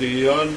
tian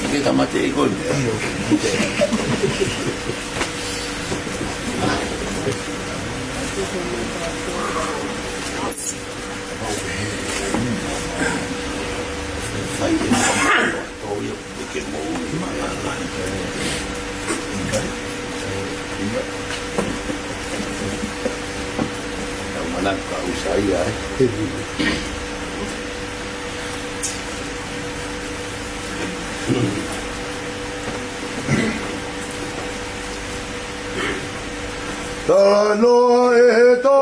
Kita mati ikut. Mana kau saya? Tano ito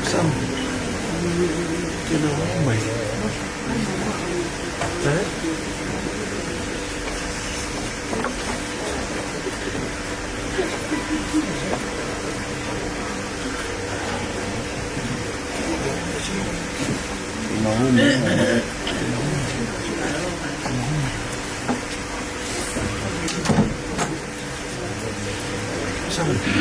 Saan? Ginawa ko may. Ha? Saan?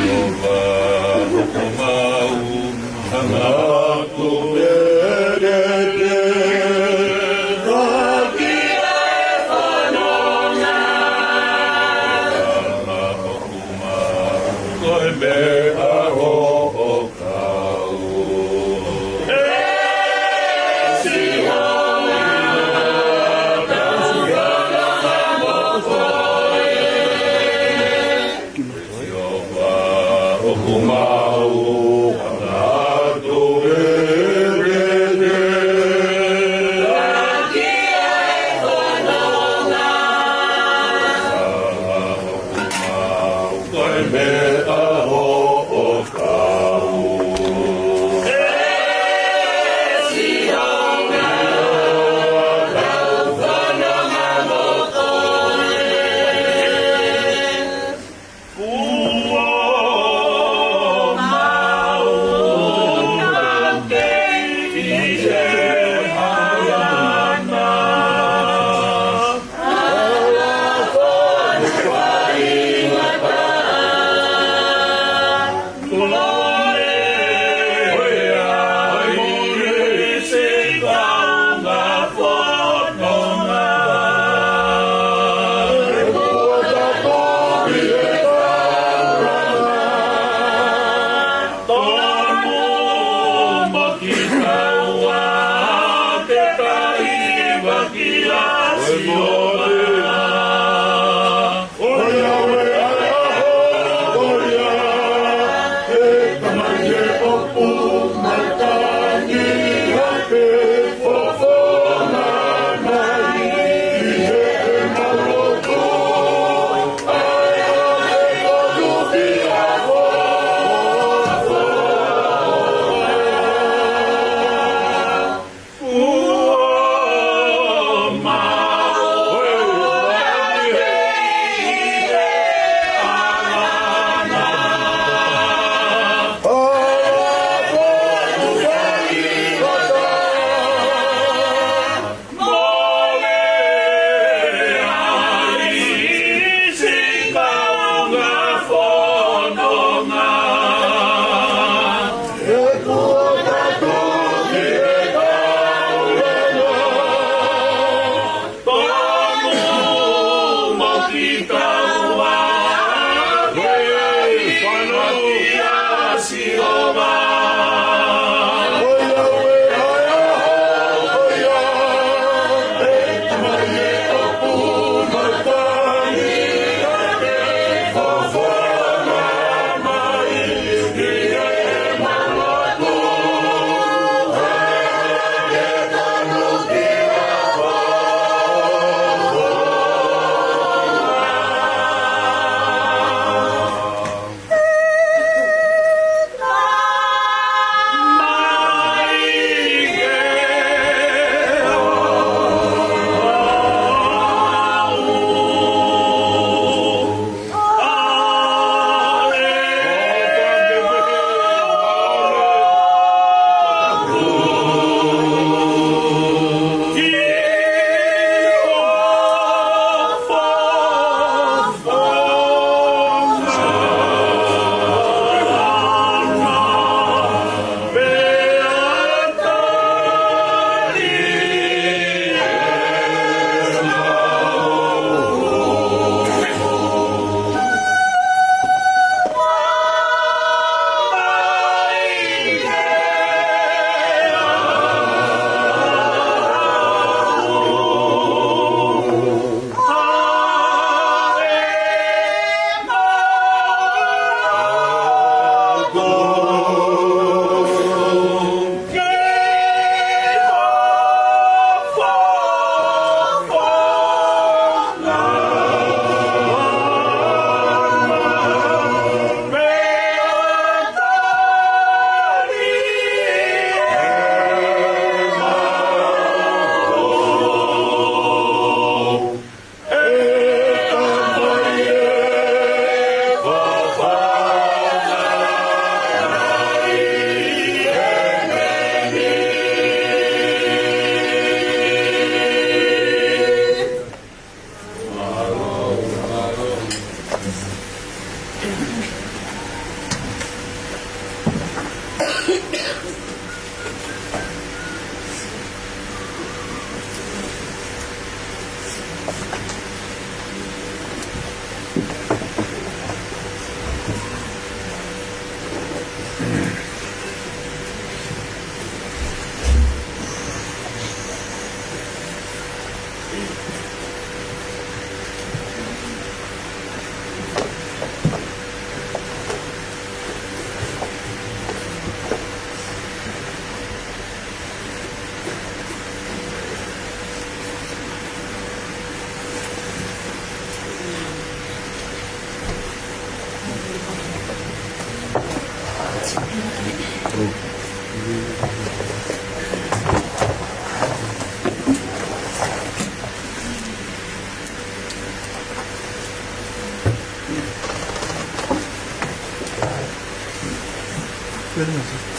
Pwede na sir.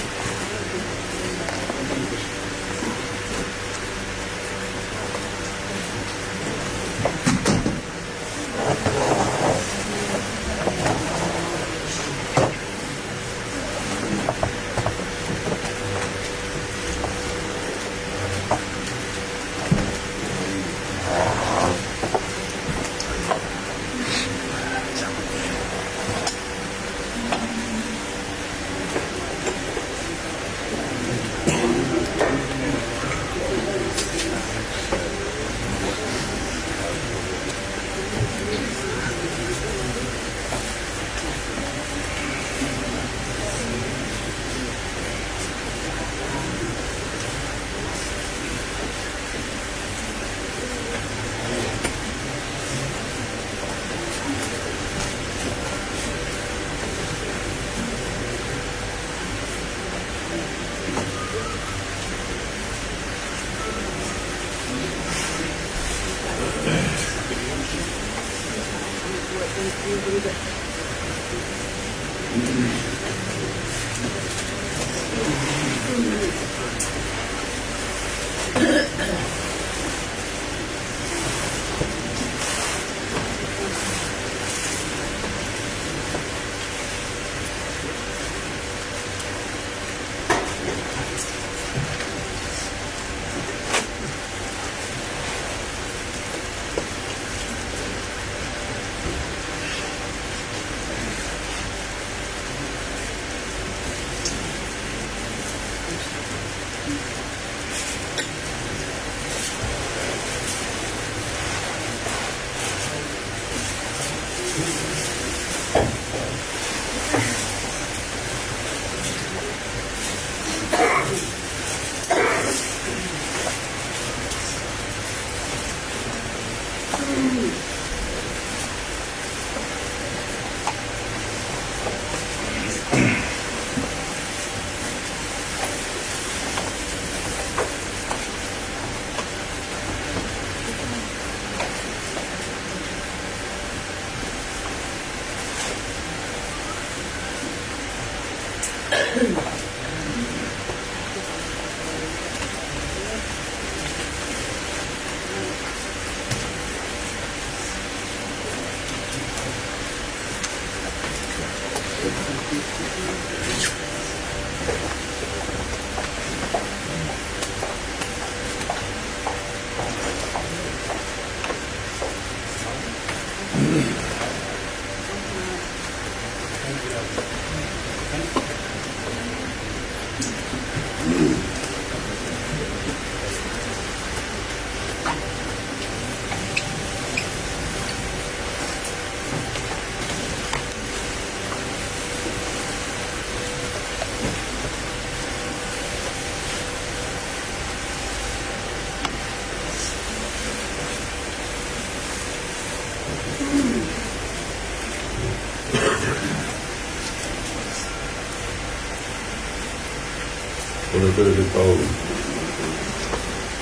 Oleh kerana tahu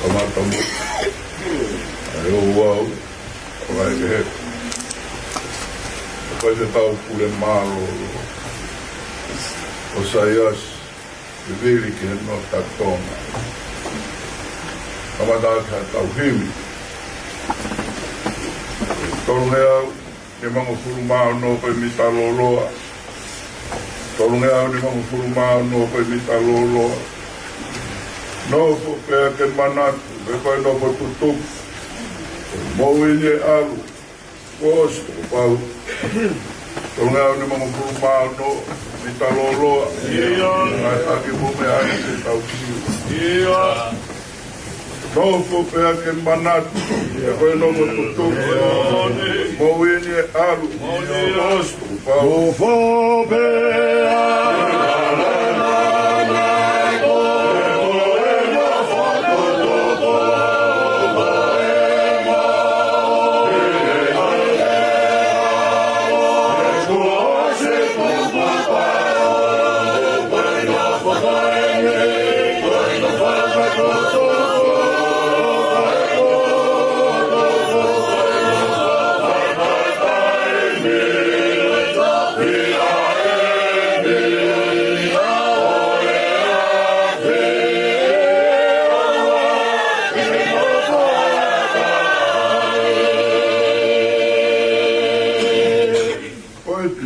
kamu ayo wow orang ke apa dia tahu pulen malo o sayas bibili que no tatoma kama dah tahu himi tolong ya memang furma no permita loloa tolong ya memang furma no permita loloa no pe que manat depois no tutup moinye alu posto pau tolong ya memang furma no permita loloa iya lagi bumi ai se tahu iya no pe que manat depois no tutup moinye alu posto pau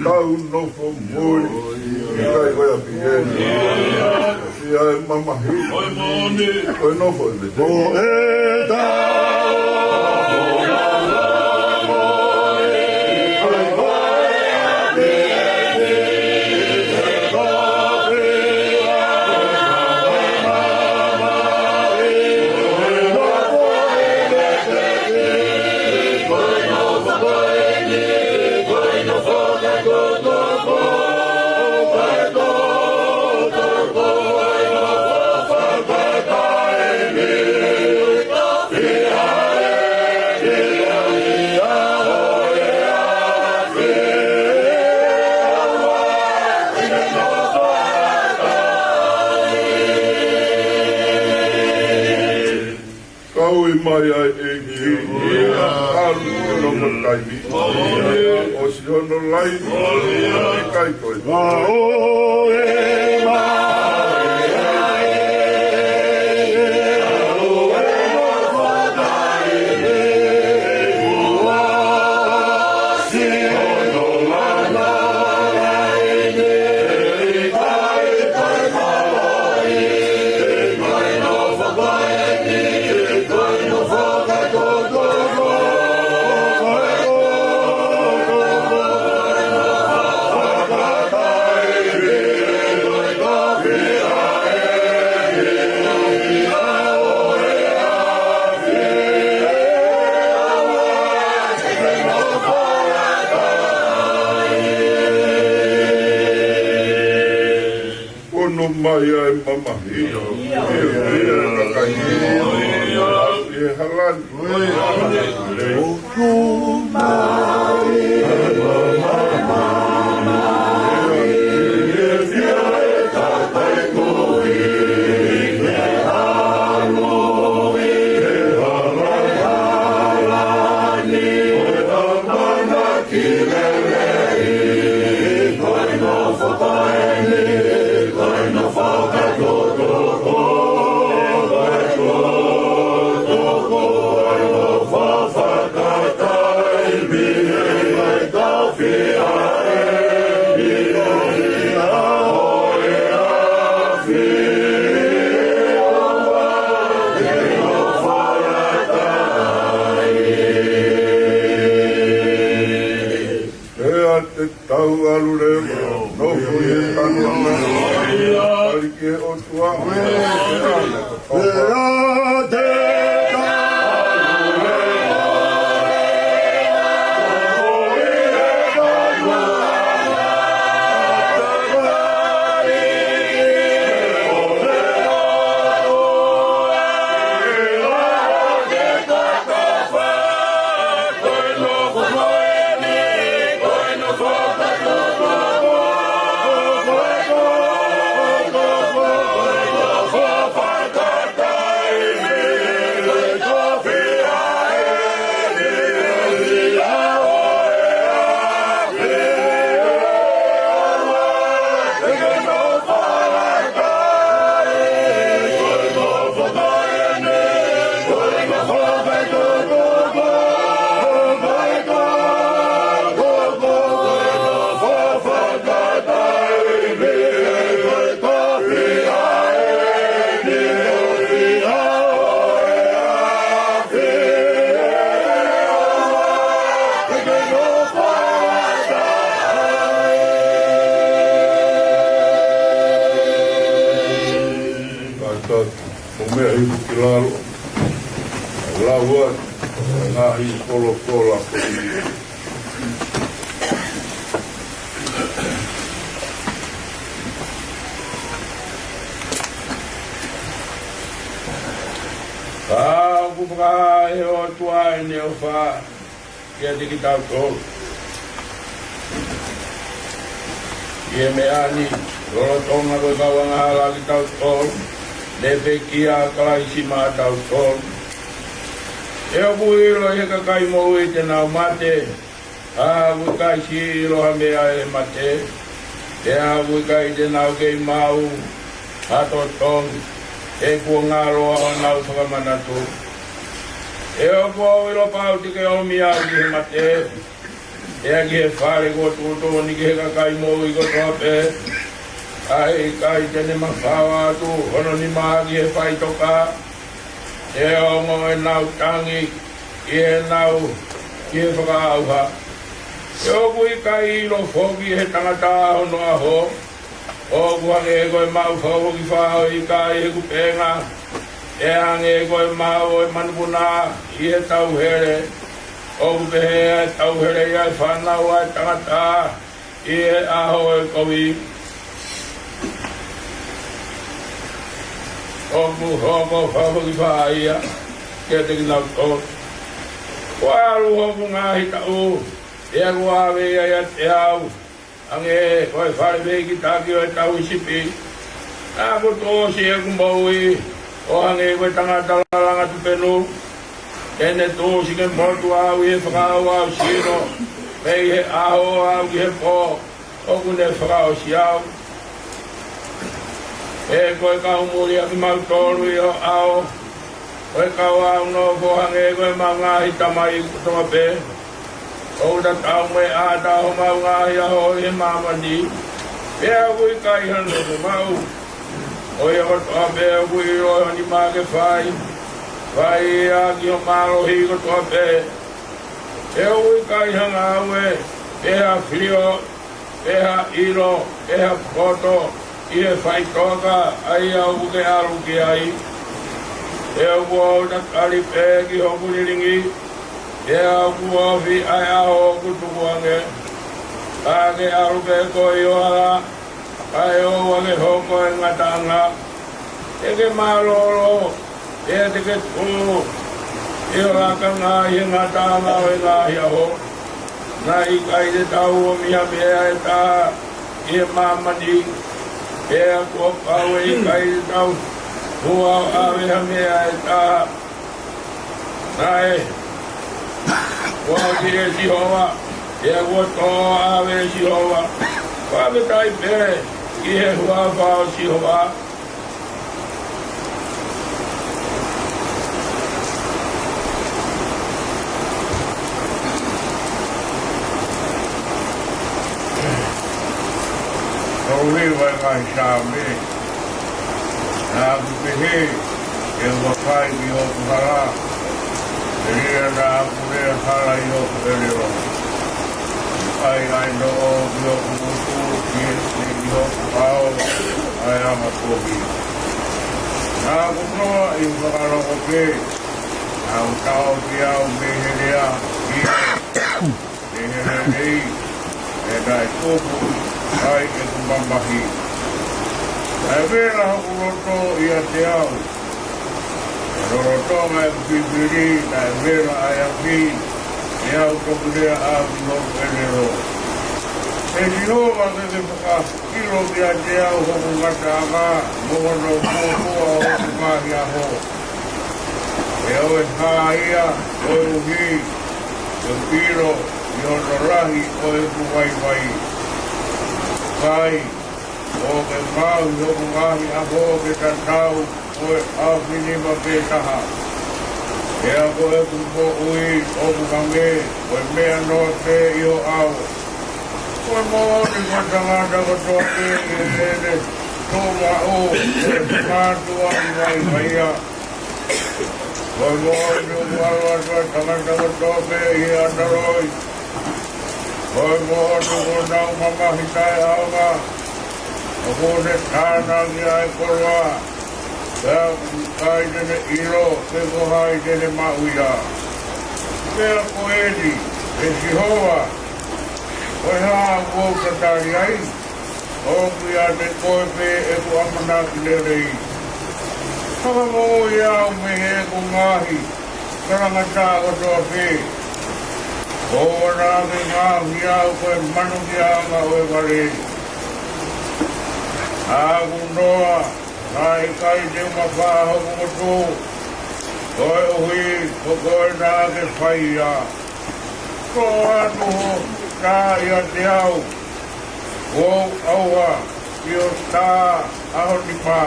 Tau no fo moi, kai koia pieni, sia e mamahi, oi no fo e te. O e Kau I mai ai e ki, alu no mataimi, o si hono lai, i kai koe. O e mai ai e, alu e no mataimi, ua si hono lai, i kai koe mai, mai no whakaini, mai ai mamahi, e kakahi, e halani, o mai ai mamahi, e fia e tatai kohi, e alo, e halani, e amana ki lelei, koi no whakaini, tau alu leo, no fui e tanona, ali ke o tua, mea hiku ki lalo, laua, ngā hi kolo kola koni. Kupuka e o tua e ne o wha, kia tiki tau tolu. Ie me ani, rolo tonga koe kawanga hala ki tau tolu. Lepe kia kai si mātau tōn. E o kuiro he ka kai mou i te nau mate. A kui kai si i roha mea e mate. E a kui kai te nau kei mau. Hato tōn. E kua ngā roa o nau whakamanatu. E o kua o ilo pau te ke o mi au ki he mate. E a ki he whare ko tūtō ni ki he ka kai mou i ko tōpe. Ai kai tene mawhawa atu, hono ni maa ki he whai toka. E ongo e nau tangi, ki he nau, ki he whakaauha. E o kui kai ilo whoki he tangata hono aho. O kuhange e koe mau whau ki whao i kai he kupenga. E ange e koe mau e manupuna i he tau here. O kupehe e tau here i ai whanau ai tangata i he aho e kowi. Oku hoko whawhaki whaia, kia te kinau tō. Wāru hoku ngā hita u, e aku awe ia te au. Ange, koe whare ki tāki o e tau i sipi. Nāko tōsi e kumbaui, o ange koe tangata lalanga tupenu. Tene tōsi ke motu au i he whakau au sino. Mei he aho au ki he pō, oku ne whakau si au. E koe kau muri aki mau tōru i o ao. Koe kau au no kohange e koe mau ngāhi tamai i kutonga pē. O ta tau me a tau mau ngāhi aho i he mamani. Pea kui kai hano ko mau. O i o toa pea kui roi honi maa ke whai. Whai i a ki o maro hi ko toa pē. Pea kui kai hanga au e. Pea frio, pea iro, pea poto. I he whai toka ai au ke aru ki ai. E au kua na kari pē ki hoku niringi. E au kua fi ai aho kutuku ange. A ke aru pē ko i oara. Ai o wange hoko e ngatanga. E ke maroro. E te ke tū. E o raka ngā hi ngatanga o e ngā hi aho. Nā i kai te tau o miha mea e tā. I e mamani. E a kua pau e kai tau, mua awe ha mea e tā. Nai, kua ki e sihoa, e a kua tō awe e sihoa. Kua me tai pere, ki he hua whao sihoa. Kowe wai kai shame. Nā kupehe, e wakai ki o kuhara. E rea nā kurea hara i o kuperero. Ai no o ki o kumutu, ki o kuhao, ai ama kobi. Nā kunoa i whakaroko pe. Nā utao ki au meherea, ki meherea nei. E nai kopu. Ai e kumamahi. E vera hoku roto i a te au. E roroto mai kupipiri, na e vera ai a pi, e au tokurea a ki hoku enero. E tinoa ke te whaka kiro ki a te au hoku ngata anga, mohono kōkua hoku mahi a ho. E au e hāia, o e uhi, e piro, i ono rahi, o e kuwaiwai. Kai, o ke mau i hoku ngahi a ho ke tantau o e awhinima pētaha. E a ko e kupo ui o kukange o e mea no te i o au. Ko e mo ni ko tangata ko toke i e ene tōma o e mātua i wai waia. Ko e mo ni o kuaroa tua tangata ko toke i andaroi. Ko e mo ni ko nau mamahi tai aunga. O ko ne tāna ki ai koroa. Pea kai tene iro, pe ko hai tene mauia. Pea ko edi, e sihoa. Ko e haa kou tatari ai. O ki a te koe pe e ko amanaki le rei. Kaka mo i au me he ko ngahi. Karangata ko toa pe. Ko wana ke ngahi au koe manu ki anga o e ware. A kundoa, Nai kai te mawhaho kumotu. Koe uhi, ko koe nā ke whaia. Ko atu nā ia te au. Ko aua, i o tā aho ni pā.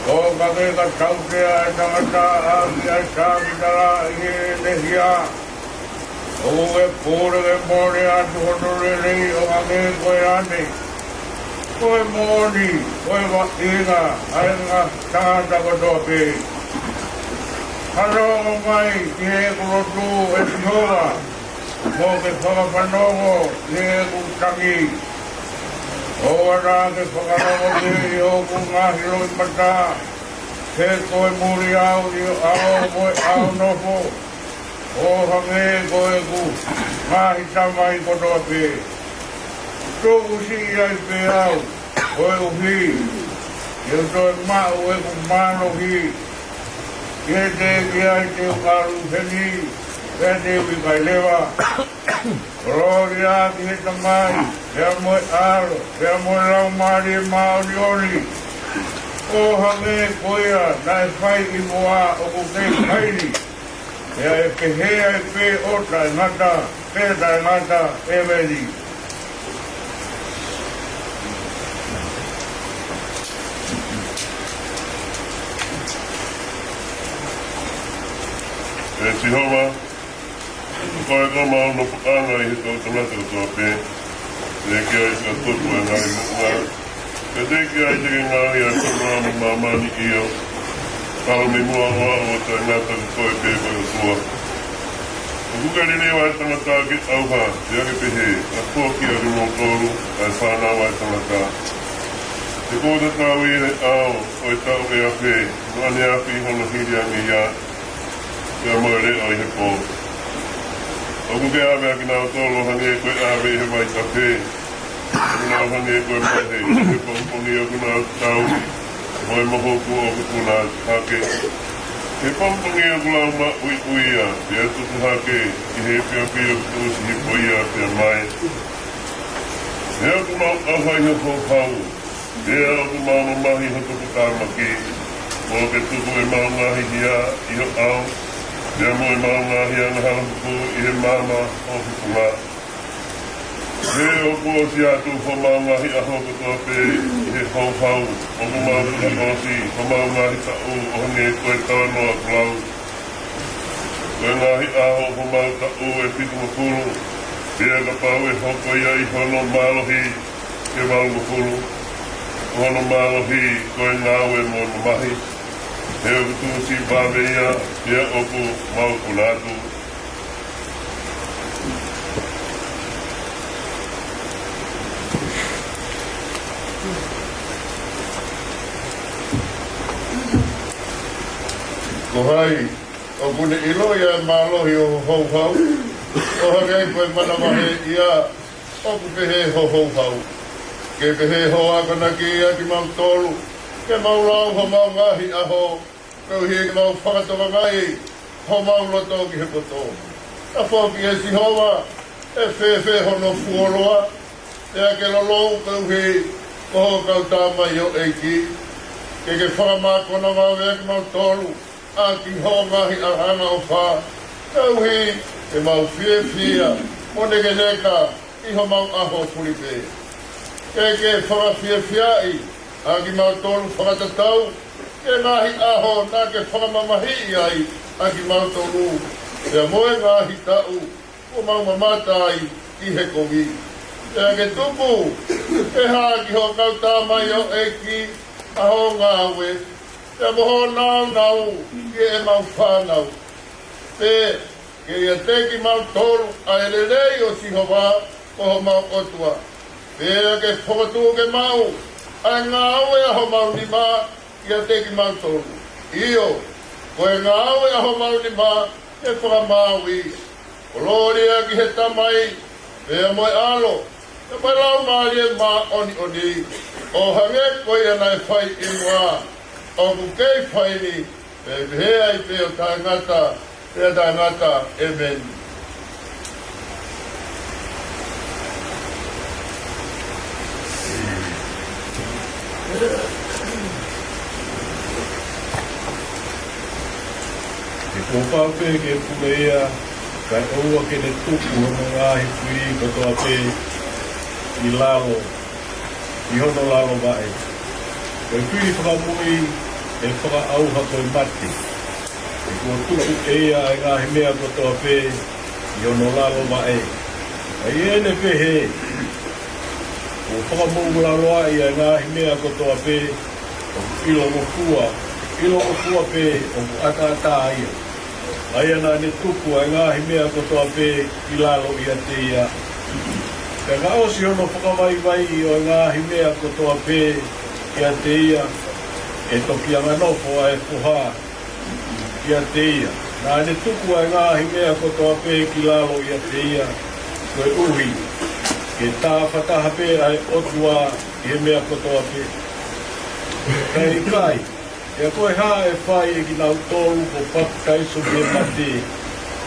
Ko kake ka tautea e tangata a ki ai tāmitara i e lehia. O e pōre ke mōre atu honore rei o ake koe ane. Koe mōni, koe wa inga, ainga tāngata kotoa pē. Haro o mai ki he kurotu e tihoa, mō ke whakawhanongo ki he kutangi. O ara ke whakawhanongo ki i o ku ngāhiro i mata, he koe muri au i ao moe au nofo. O hange koe ku ngahi tamai kotoa pē. Tōku si ai pē au, koe uhi, eu toi mau e ku mano hi. Ie te ki ai te ukaru heni, e te wikai lewa. Rori a ki he tamai, hea moe aro, hea moe lau maari e maori ori. O hange koea, nai whai i moa o ku kei kairi. Hea e pehea e pe ota e ngata, pēta e ngata e meri. E Tihoma, koe ko mau no pukanga i hito tamata o toa pē, te ki ai ka tupu e ngāri mukua, te ki ai te ngāri a kumama mamani i o, kalo mi mua hoa o ta ngata ki koe pē koe o tua. O kukari ne wai tamata ki auha, te ake pehe, a tōki a rimo tōru, ai whānau ai tamata. Te kōta tau i he ao, o e tau e ape, mani api hono hiri ange ia, ia moere o i he pō. O kuke awe aki nao tōlo hange koe awe i he mai ka pē. Ku nao hange koe mahe, he pōmpongi o ku nao tau, moe mohoku o ku kuna hake. He pōmpongi o ku lau ma ui uia, pia tuku hake, i he pia pia kutusi hi poia pia mai. He o ku mau awhai ho hau, he o ku mau mamahi ho tuku tāmaki, o ke tuku e mau ngahi hia i ho au, Ia mo e maunga hia na halapuku i he mama o hukuma. He o kua si atu ho maunga hi a hoko toa pē i he hauhau o ku maunga kosi ho maunga hi ta u o hane koe tawa noa kulau. Koe ngā hi aho ho maunga ta u e pitu makuru. Hea ka pau e hoko ia i hono malohi ke maunga kuru. Hono malohi koe ngāwe mo na mahi. He o kutu si pāwe ia, ia oku mau kunatu. Ko hai, o kune ilo ia mālohi o hou hau. O hangai koe mana mahe ia, oku pehe ho hou hau. Ke pehe ho akanaki ia ki mau tolu. Ke mau lau ho mau ngahi aho, kau hi ke mau whakatoka ngai, ho mau loto ki he koto. A whoki e si hoa, e whewhe hono fuoroa, e a ke lolou kau hi, koho kau tāmai o eiki. Ke whakamākona mau ea ki mau tolu, a ki ho ngahi a hanga o wha. Kau hi, ke mau whia, mone ke neka, i ho mau aho puripe. Ke whakawhia a ki mau tolu whakatatau, ke ngahi aho nā ke whakamamahi ai a ki mau tolu. Ea moe ngahi tau, o mau mamata ai i he kongi. Ea ke tupu, e hā ki ho kau tāmai o eki, aho ngāwe. Ea moho nau, ki e mau whānau. Te, ke ia te ki mau tolu, a elelei o si hova, o ho mau otua. Ea ke whakatu ke mau, a ngā aue aho mau ni mā, ia te ki mau tolu. Io, koe ngā aue aho mau ni mā, e whakamaui. O lōria ki he tamai, ea moe alo, e mai lau maari e mā oni oni. O hange koe anai whai i mua, o kukei whai ni, e hea i peo tā ngata, pea tā ngata, amen. Ko whaupe ke purea, kai oua ke ne tupu o ngahi pui katoa pe i lalo, i hono lalo vae. Koe pui whakamui e whakaauha koe mati. E kua tupu eia e ngahi mea katoa pe i hono lalo vae. Ai ene pehe, ko whakamungu laloa i e ngahi mea katoa pe o ilo ngofua pe o ata ia. Ai ana ne tupu ai ngahi mea kotoa pe i lalo ia te ia. Ka ngaosi hono whakawai o ngahi mea kotoa pe ia te ia. E toki anga nofo ai puha ia te ia. Nā ne tupu ai ngahi mea kotoa pe ki lalo ia te ia. Koe uhi. Ke tā whataha pe ai otua i he mea kotoa pe. Kai kai. E koe hā e whai e ki nau tōru ko papu kaiso ki e mate.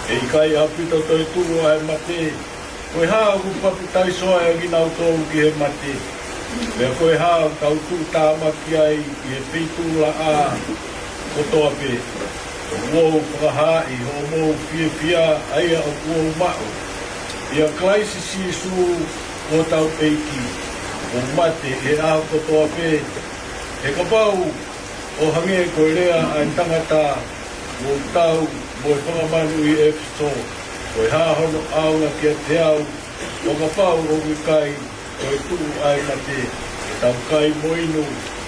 E i kai apita toi turu a e mate. Koe hā ku papu kaiso a ki nau tōru ki e mate. E koe hā kau tū tāmaki ai i e pitu la a kotoa pe. O mou whakahai o mou pia aia o kua umau. Ia klaisi sisu o tau eiki. O mate e a kotoa pe. E kapau o hange koe rea ai tangata o tau mo e whakamanu i Efeso. Koe hāhono aunga kia te au o ka pau o ki kai koe tū ai mate. E tau kai moinu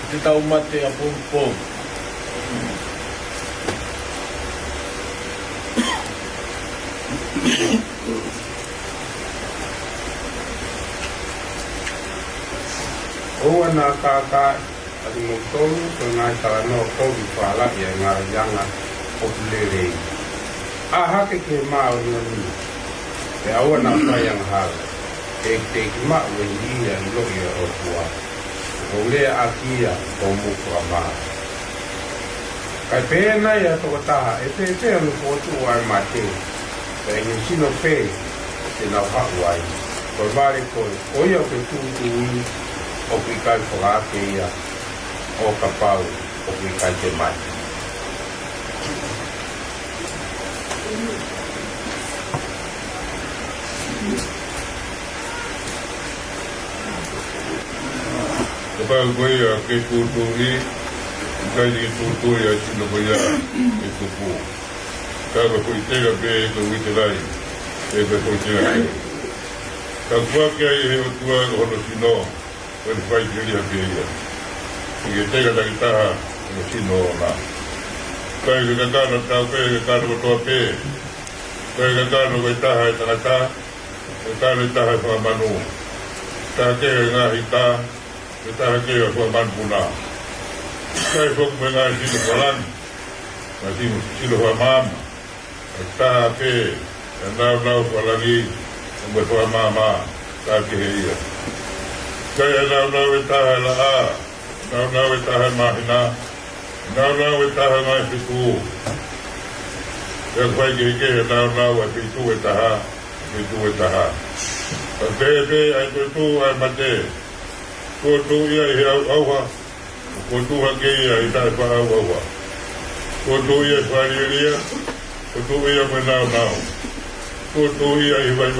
te tau mate a pōmpō. Oa nā kākai Ati mo tolu ko ngai tala no ko i whala i ngā yanga o pulere. A hake ke maa o ni. E aua nā whaiang hala. E te ki maa o i a lohi o tua. O lea a kia o mukua maa. Kai pēna i a toko taha e pēpea no kōtu ai mā te. E ngi sino pē te nau haku ai. Koe vare koe oia o ke tūtu i o ki kai whakake ia. O ka pau o ki kai te mai. Ka pau koe a ke tūtū i, kai ni tūtū i a sino koe a e tupu. Ka koe tega pe e koe wite rai, e koe tega pe. Ka kua kia i he o tua hono sino, koe ni whai te ria pe ia. I e tega taki taha o sino o nā. Kai ke kakano tau pe, kakano o toa pe. Kai kakano koe taha e tangata, kakano e taha e whakamanu. Taha kea e ngahi tā, e taha kea e whakamanu puna. Kai whoku me ngahi sino whalani, ma sino whamama. E taha pe, e nau whalangi, e mwe whamama, taha ke he ia. Kai e nau e taha e la a, nau e taha mahina, nau e taha ngai whitu. E whai ke heke he nau e whitu e taha, A pepe ai koe tū ai mate, koe tū ia i he auha, koe tū hake ia i tae wha auha. Koe tū ia i whariria, koe tū ia me nau. Koe tū ia i vai,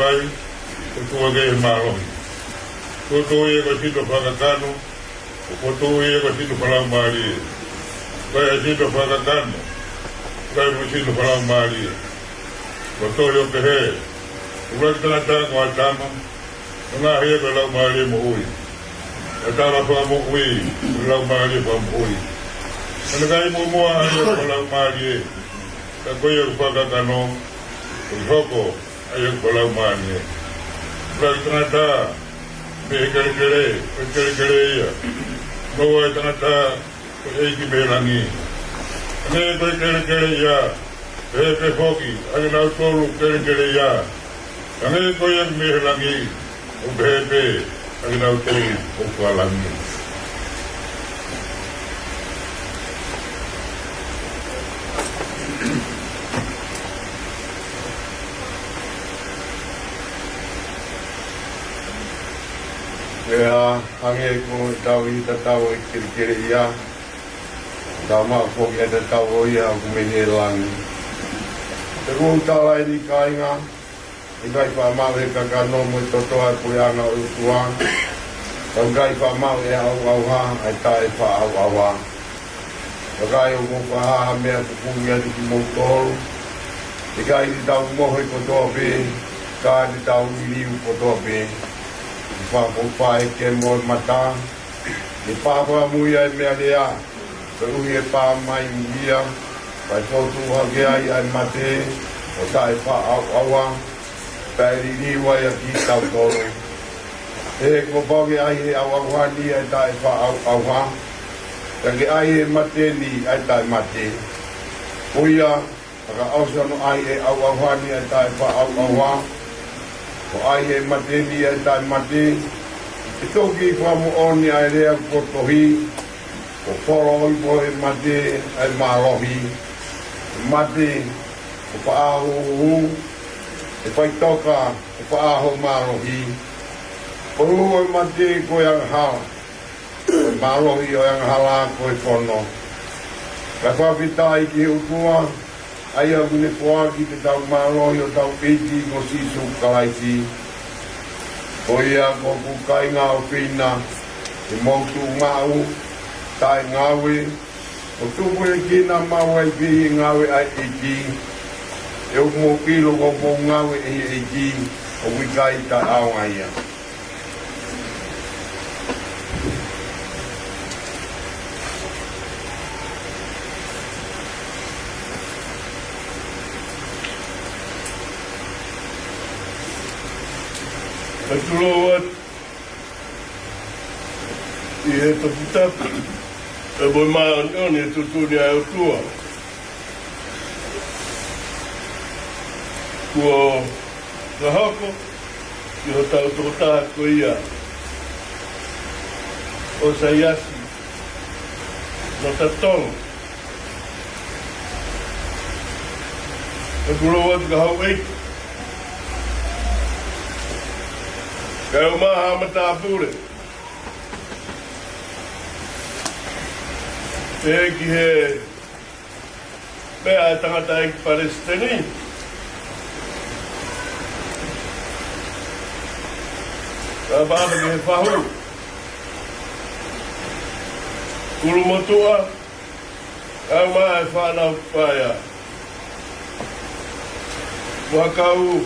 koe tū hake i marohi. Koe tū ia koe sito whakakano, ko tu ia ko sino palau mari. Kai sino whakakano. Kai mo sino palau mari. Ko tōre o pehe. Urai tangata ko atama. Ngā hea ko lau mari mo ui. E tāma wha mo ui. Lau mari wha mo ui. Ana kai mo moa hea ko lau mari e. Ka koe ko whakakano. Ko hoko hea ko lau mari e. Urai tangata. Me kere ia. Noa e tangata ko eiki me rangi. Ane koe kere ia. Pe hoki. Ane nau tolu kere ia. Ane koe eiki me rangi. O pepe. Ane nau tolu o kualangi. Ea, hange ko tau i ta tau i kiri ia. Tau maa whoki e ta tau o ia ku me he langi. Te kūtala ni kāinga, i ngai whamau he kakano mo i totoa e pureanga o utuan. Tau ngai whamau e au ha, ai tae wha au ha. Tau ngai o mo whaha mea kukungi ati ki mo tolu. I kai ni tau moho i kotoa pe, kai ni tau miliu kotoa pe. I whakopa e ke mo mata. I pāpua muia e mea lea, ka uhi e pā mai muia. Pai tōtu hake ai ai mate, o tae wha au ha. Pai ririwa i a ki tau toro. E ko pake ai he au hani ai tae wha au ha. Take ai he mate ni ai tae mate. Uia, aka ausano ai e au hani ai tae wha au ha. Ko ai he mate ni ai tae mate. E toki wha mo oni ai rea kotohi. Ko poro i po he mate ai marohi. Mate, ko pa aho hu. E pai toka, e pa aho marohi. Ko ruo e mate ko yang hala. Ko marohi o yang hala ko e whono. Ka whawhitai ki utua. Ai a mune poa ki te tau marohi o tau eti ko sisu kalaisi. Ko ia ko kukai ngā o whina. E mautu ngāu. Tai ngawe. O tupu e kina maua i pihi ngawe ai e ki. E o mo kilo ko mo ngawe e ki. O wikai ta aonga ia. Ka tulo wat. I he taputapu. E boi maa oni e tutuni ai o tua. Kua ka hako, i ho tau tokotaha ko ia. O sa iasi, no tatong. E kuro watu ka hau eiki. Ka e maha mata apure. E ki he mea e tangata e ki Palestini. Ka pāpa ki he whahu. Kuru motua, au maa e whanau whaia. Wakau,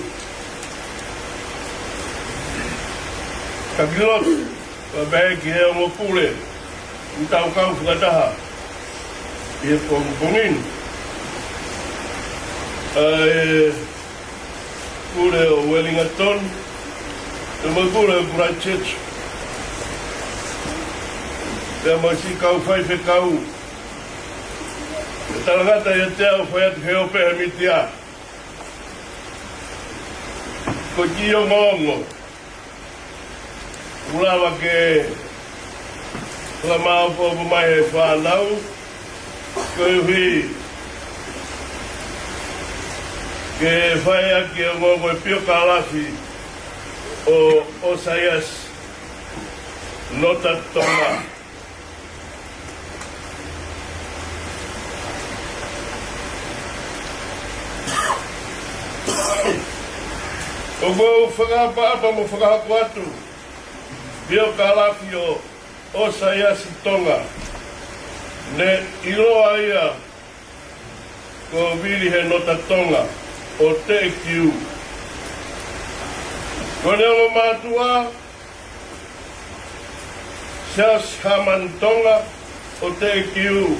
ka kilot, ka behe ki he o pule, utau kau whakataha. I e pongpongin. Kure o Wellington, e kure o Christchurch. Te masi kau whai whe kau. E talangata i a te au whai atu heo pehe mitia. Ko ki o ngongo. Ulawa ke la maa popo mai he whanau. Koe hui ke whai aki o ngongo e pio kālafi o Osaias Nota Tonga. O gou whakapapa mo whakahapu atu pio kālafi o Osaias Tonga. Ne iloa ia ko viri he Nota Tonga o te kiu. Ko neongo mātua Sias Haman Tonga o te kiu.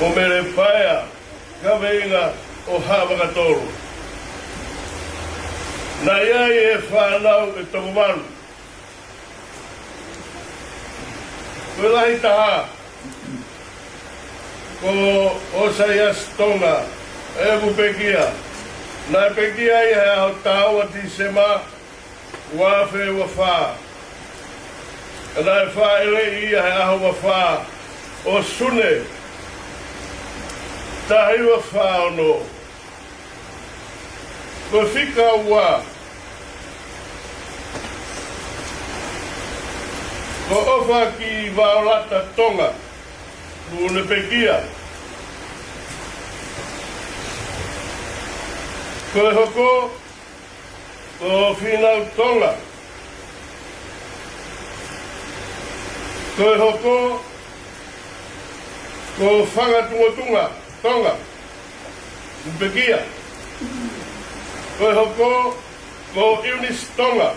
O mere whaia ka veinga o Hawakatoro. Na iai e whanau e toku manu. Ko lahi taha. Ko Osaias Tonga, e pekia. Na pekia i hea o tāua ti sema, wawhe wa wha. Na e wha ele i hea aho wa wha, o sune. Tahi wa wha ono. Ko whika ua. Ko ofa ki Vaolata Tonga. Kune pekia. Koe hoko, ko whinau tonga. Koe hoko, ko whangatungotunga, tonga. Mpekia. Koe hoko, ko Eunice tonga.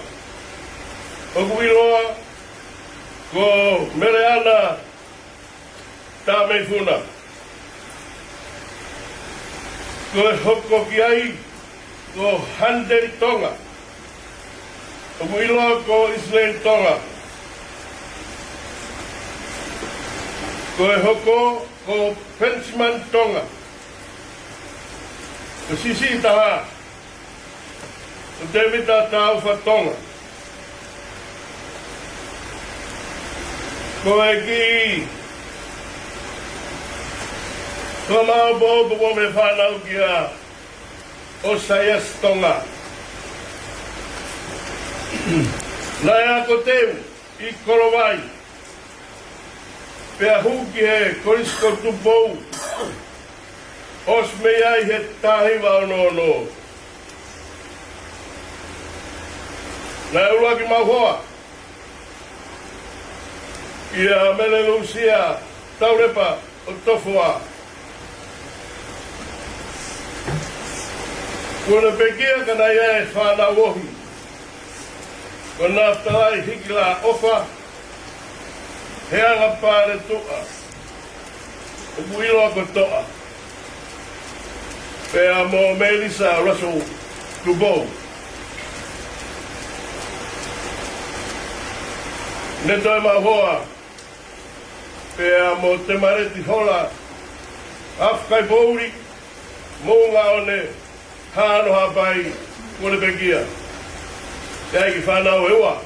Oku iloa, ko Mereana Tamei Funa. Koe hoko ki ai, ko Handel tonga. Oku iloa ko Israel tonga. Koe hoko ko Pensman tonga. Ko sisi taha. Ko Devita Taufa tonga. Koe ki ko mau bobo me whanau kia Osaias tonga. Nai ako teu i korowai. Pea huki he korisko tupou. Os me ai he tahiwa ono. Nai ula ki mauhoa. Ia mele lusia taurepa o tofoa. Kona pekia kana ia e whana wohi. Kona talai hikila ofa. Heanga pare tua. Upu ilo ako toa. Pea mo Melissa Russell Tubou. Neto e mahoa. Pea mo te mareti hola. Afkai bouri. Mounga one. Hano hapai. Kone pekia. Kei ki whanau ewa.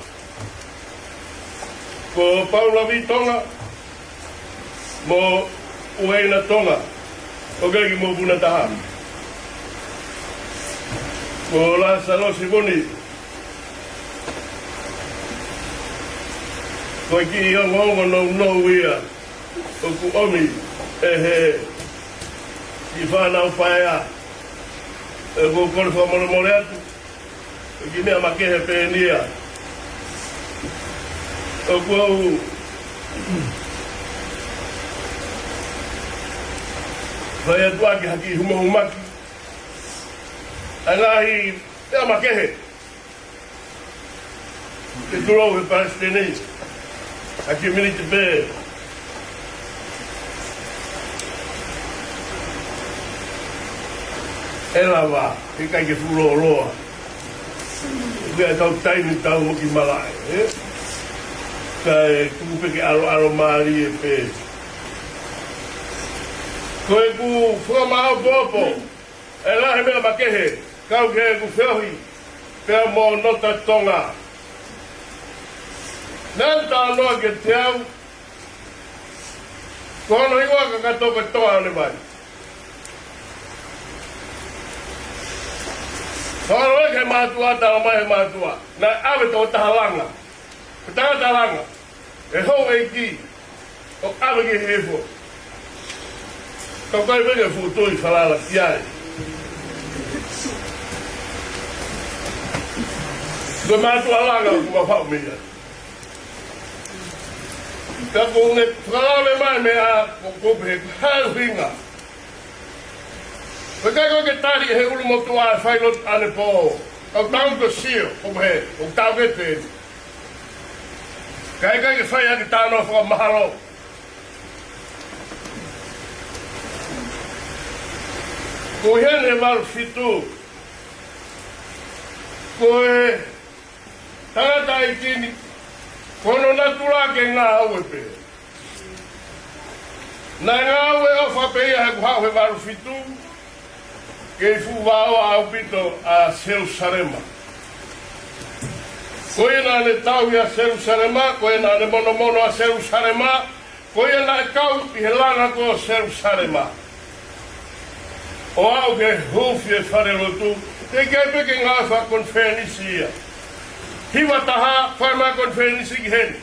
Ko Paula Vitonga, mo Uena Tonga, o kei ki mo puna taha. Ko Lazaro Simoni, ko ki i ongongo no ia, o ku omi, ki whanau whaea, ko kore whamoromore atu, ki mea makehe pēnia. O kuau vai atua ki haki humahumaki alahi ea makehe ke turou he Palestinei haki miniti pē e lawa he kai ke furo roa Kaya tau taini tau moki malai Kai kupe ke aro mari e pe. Koe ku whamao popo. E lahe mea makehe. Kau ke ku whiohi. Pea mo nota tonga. Nanta anoa ke te au. Kono iwa ka katoka toa ane mai. Kono eke mātua tala mai he mātua. Na awe tō tahalanga. Tahalanga. E hou e ki. O awe ki hefo. Kau kai wege futui whalala ki ai. Koe mātua langa o kuma whau mea. Ka kone whalale mai mea o kope he hau hinga. Koe kai koe ke tari he ulu motua e whailot ane po. Kau taunko sio kope he. O tau ke tēni. Kai ke whai ake tāno whaka mahalo. Ko hene maru fitu. Ko e tangata i tini. Kono natura ke ngā aue pe. Nā ngā aue o whapea he kuhau he maru fitu. Ke i fu wāo au pito a Jerusalema. Koe nā ne tau i a Jerusalema, koe nā ne mono a Jerusalema, koe nā e kau i he langa ko Jerusalema. O au ke hufi e wharelotu, te kei peke ngā wha konfenisi ia. Hiwa taha, whai mā konfenisi ki hen.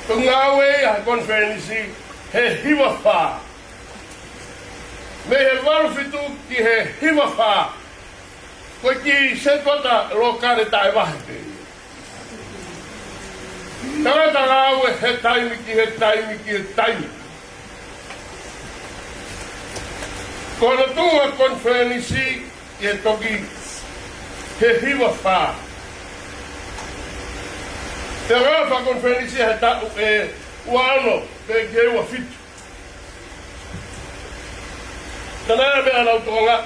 Ko ngā wei a konfenisi, he hiwa wha. Me he warufitu ki he hiwa wha. Koe ki se kota lo kare tae wahite. Tangata ngā aue he taimi ki he taimi ki he taimi. Kona tunga konferenisi ki he toki he hiwa wha. Te rafa konferenisi he tau e uano pe ki he ua fitu. Tanaya mea nau tonga.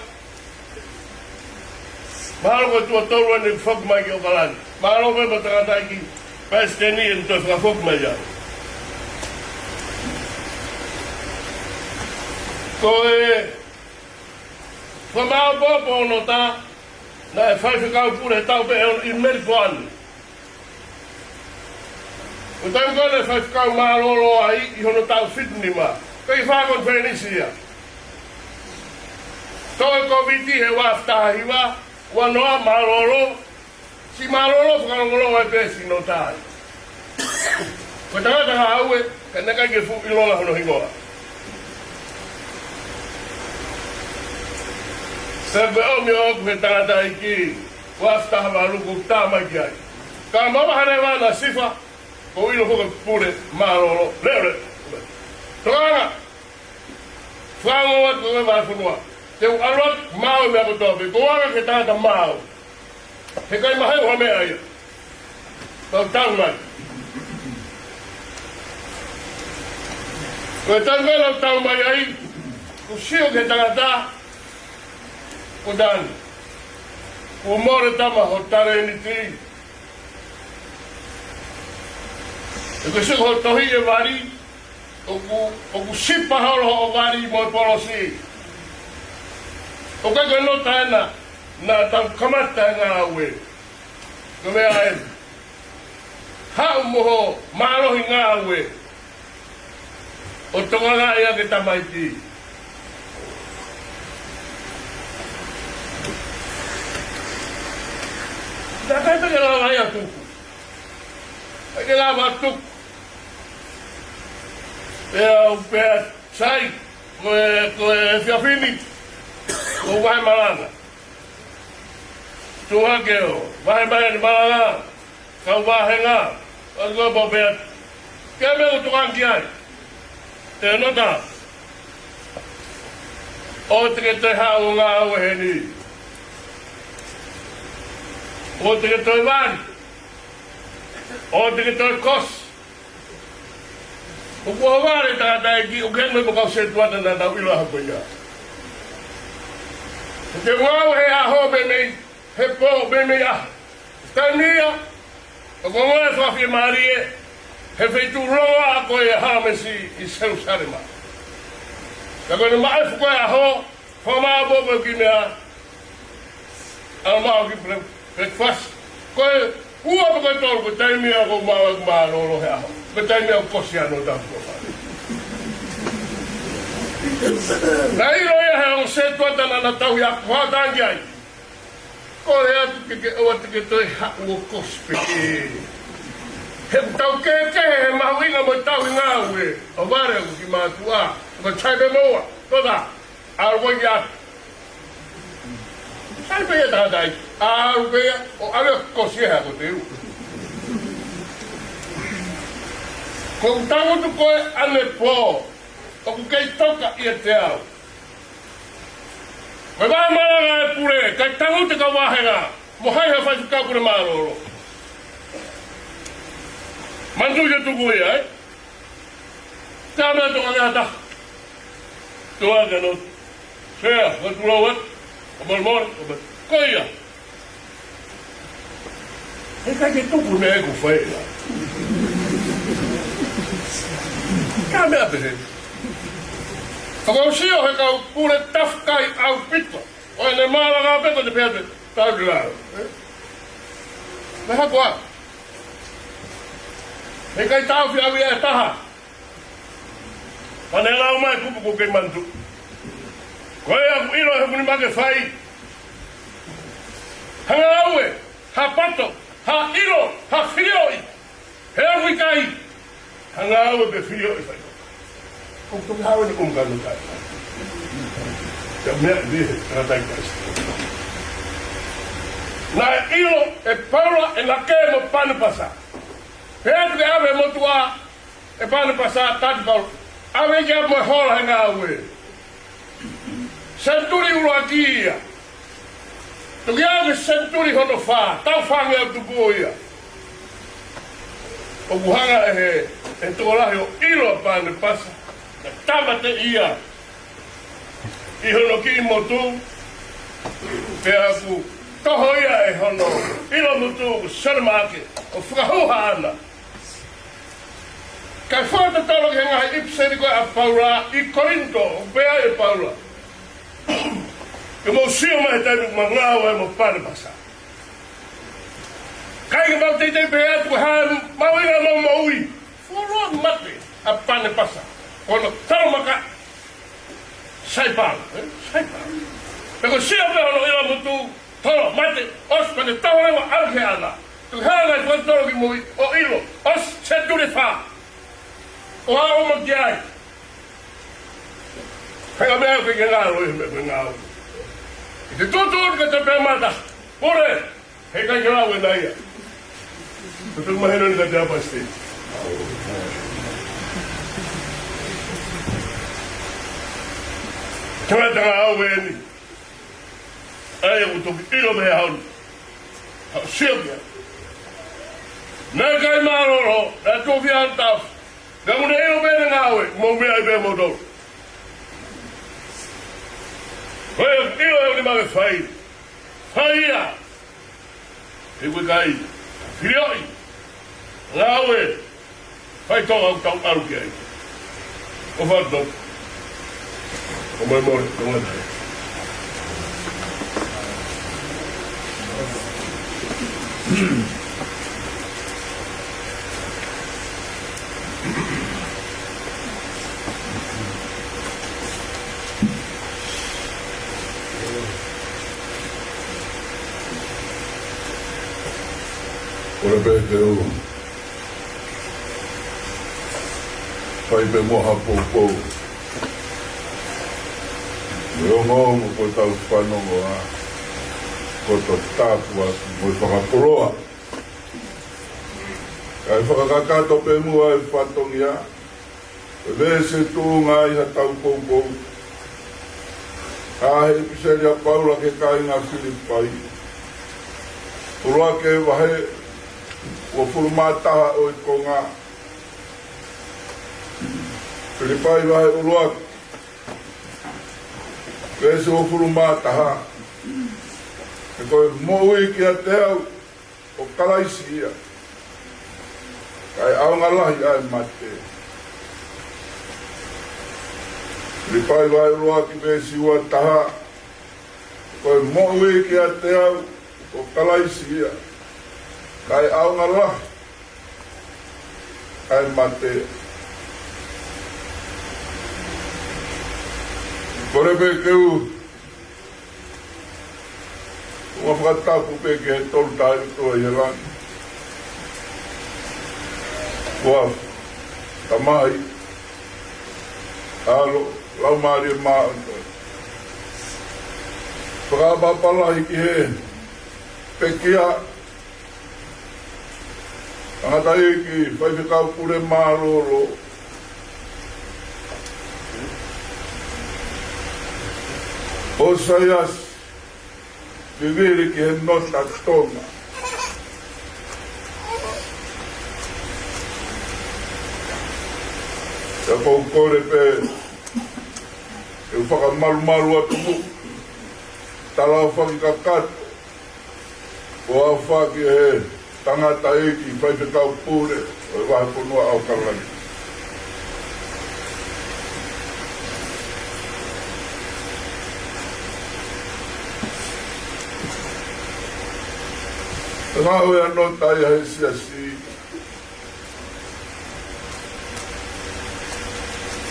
Mahalo koe tua tolua ni whak mai ki o kalani. Mahalo koe matangata ki Pasteni en toi whakafok mai au. Koe whamao popo ono tā na e whaiwhikau pure tau pe e meri poani. O taim kone e whaiwhikau mārolo ai I hono tau whitni mā. Kei whakon whenisia. Koe ko viti he waftahiwa wanoa mārolo si marolo whakarongolo ai pēsi no tāi. Koe tangata ngā aue, ka nekai ke fu ilonga hono hingoa. Sepe o mi oku he tangata I ki, waftaha maluku tāmai ki ai. Ka mamahane wana sifa, ko ilo hoka pure marolo, leo. Tokanga, whango watu koe marafunua. Te alot mau me ako tope, ko wanga ke tangata mau. He kai mahai hoa mea ia. Tau tau mai. Koe tau mai lau tau mai ai, ku sio ke tangata, ku dani. Ku more tama ho tare ni ti. E ku sio ho tohi e wari, o ku sipa holo ho wari mo polosi. O kai koe no taena, na tau kamata ngā aue. Ko mea e, hau moho mārohi ngā aue. O tonga ngā ia ke tamaiti. Nā kai peke ngā ngā ia tuku. Peke ngā ngā tuku. Pea sai, koe whiawhini, ko wahe malanga. Tunga keo, wahe mai ni malanga, kau wahe ngā, kau po pea, kia mea o tunga ki ai. Te nota, o teke te hao ngā aue he ni. O teke toi wari, o teke toi kos. O kua wari tātai ki, o kēnui mo kau se tuata nā tau ilo hako ia. Te ngau he aho me mei, he po me mei ah. Stania, o kua ngau e whawhi marie, he wheitu roa a koe e hāmesi I Jerusalema. Ka koe ni mai whukoe aho, whamaa bobo ki mea, a mao ki breakfast. Koe, ua pa koe tolu, koe taimi a koe maa ku maa roro he aho. Koe taimi a kosi ano tāpu koe whare. Nā iro ia he o se tuatana na tau ia kuhatangi ai. Koe atu ke oa teke toi haku o kospe. He tau keke he mahuinga mo tau I ngā ue. O ware aku ki mātua. Ko chaipe moa. Toda. Arwoi atu. Chaipe ia tātai. Arwoi o awe kosi e hako te u. Ko tangotu koe ane pō. O ku kei toka I te au. Koe wā maranga e pure. Kai tangotu ka wahenga. Mo hai ha whai whukau kure māroro. Mantu je tuku ia, eh? Tā mea toka ngā ta. Tua ka no. Sea, ka tula wat. O marmori, o mar. Ko ia. He kai ke tuku me e ku whai la. Ka mea pehe. Ako sio he kau pure tafkai au pito. O ene maala ngā peko te pēte. Tau ki laro. Me hako a. He kai tau fi awi e taha. Pane lau mai kupu ko kei mantu. Koe aku ilo he kuni make whai. Hanga aue, ha pato, ha ilo, ha whioi. He awi kai. Hanga aue pe whioi whai. kung tunghawan ni kung gano'n tayo. Kaya di, katay ka. Na ilo e paula e la ke mo pane pasa. Kaya que ave mo tua e pane pasa tati paula. Ave ya mo hola nga awe. Senturi ulo akia. Tugiawe senturi hono fa, tau fangi au tukuia. O buhanga e tolahi o ilo pane pasa. Na tamate ia. I hono ki mo tu. Pea ku toho ia e hono. Ilo mo tu saramake. O whakahuha ana. Kai whata tolo ke ngahi ipseri koe a Paula i Korinto. O pea e Paula. Ke mo sio mai taipu ma ngāo e mo pane pasa. Kai ke mau teitei pea tu haan mawina mau maui. Furo mate a pane pasa. Kono tau maka Saipan, Saipan. Pero si ako ano ila mo tu tolo mate os pa de tao lewa alke ana. Tu hala ko tolo ki mo o ilo os seturi fa. O ao mo giai. Kaya me ko ngalo me ngalo. Ite tutu ka te pe mata. Pore. He ka ngalo na ia. Tu mahero ni ka te apasti. Tama tanga awe ni. Ai uto ilo me hau. Silvia. Na kai maroro, na to vi antaf. Na mo ilo me ngawe, mo me ai be mo do. Oi, ilo ni ma fai. Faia. E we gai. Fioi. Ngawe. Fai to au tau aruki. O fato. Como é morto, como é. Ora pe te o pai pe moha pou. Eu não vou botar os panos lá, botar tábuas, vou fazer coroa. Aí fala que tô pemu aí fatongia, vê se tu ngai já o pouco. Aí seria Paula que cai na Filipai. Coroa que vai o formata o conga. Filipai vai o luar. Pese o furumata ha. E koe moui ki a teo o kalaisia. Kai aonga lahi ai mate. Ripai vai roa ki pese ua taha. Koe moui ki a teo o kalaisia. Kai aonga lahi ai mate. Kore pe keu ua whakatapu pe ke he tolu tāi toa i rani. Kua tamai alo lau maari e maa antoi. Whakapapalahi ki he pe kia tangata eki whaifekau pure maa roro. Osaias vivere que é nossa toma. Eu vou correr pé. Eu faço malu a tudo. Tá lá o faço cacato. O alfa que é tangata aí que vai ficar o pure. Eu vou por no ao calani. Ngau e anota ia hesi asi.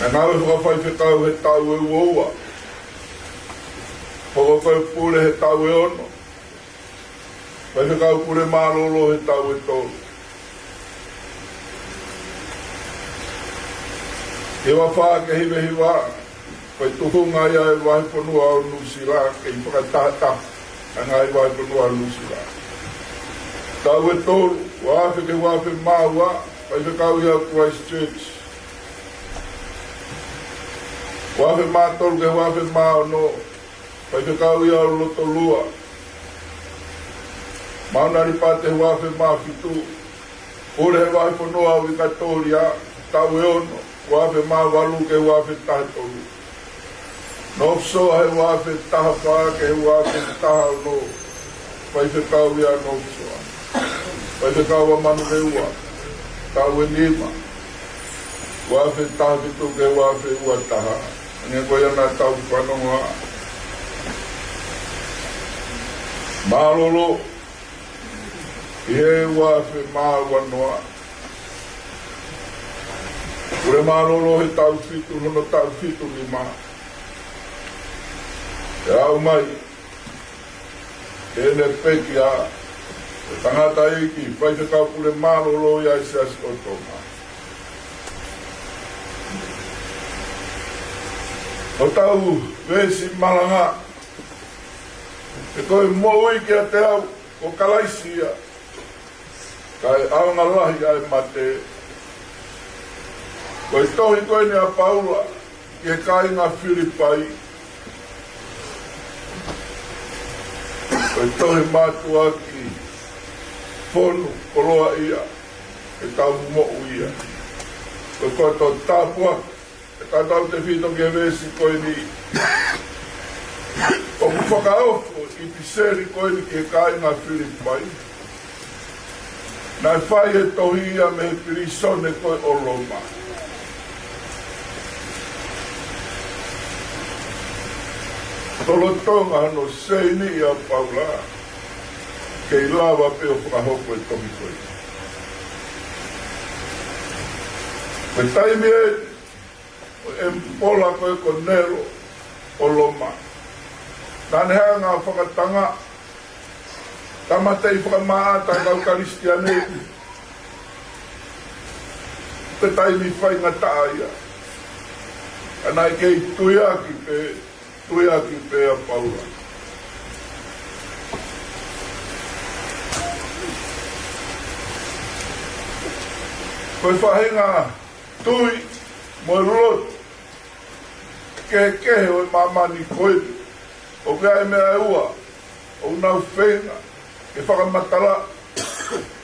E ngau e whakawhai whekau he tau e uoua. Whakawhai pure he tau e ono. Whai whekau pure marolo he tau e tolu. E wa wha ke hiwe hiwa, pai tuhunga ia e wahi ponua o nusira, ke i whakatata, anga i wahi ponua o nusira. Tau e tolu, wafe ke wafe maua, pai whakau ia Christchurch. Wafe mātolu ke wafe mao no, pai whakau ia o Lotolua. Maunari pate wafe mafitu, ure he wahi ponua o Vikatoria, tau e ono, wafe walu ke wafe tahtolu. Nofso he wafe taha paa ke wafe taha no, pai whakau ia nofso. Pai whakau a manu reua, tau e nima. Wafe taha fitu ke wafe ua taha. Nge koe ana tau whanonga. Malolo, i he wafe maa wanoa. Ure malolo he tau fitu, hono tau fitu ni maa. E au mai, e ne peki a, e tangata iki, pai te kau pule malolo ia i se askotonga. O tau vesi malanga, e koe moui ki a te au, o kalaisia, kai aunga lahi ai mate. Koe tohi koe ni a Paula, ki e kainga Filipai. Koe tohi mātua ki whonu koroa ia, e tau mo'u ia. Koe koe tō tāpua, e tau te whito ki e vesi koe ni. O ku whakaofo i piseri koe ni ki e kainga Filipai. Nai whai e tohi ia me he pirisone koe o Roma. Tolotonga no seini ia Paula, kei lawa pe o whakahoko e tohi koe. Koe taimi e mpola koe ko Nero o Loma. Nane hea ngā whakatanga, tamatei whakamaata kau Karistiane. Koe taimi whai ngataa ia. Anai kei tuiaki pe a Paula. Koe whahenga tui mo rot ke o mamani koe o kia e mea ua o nau whenga e whakamatala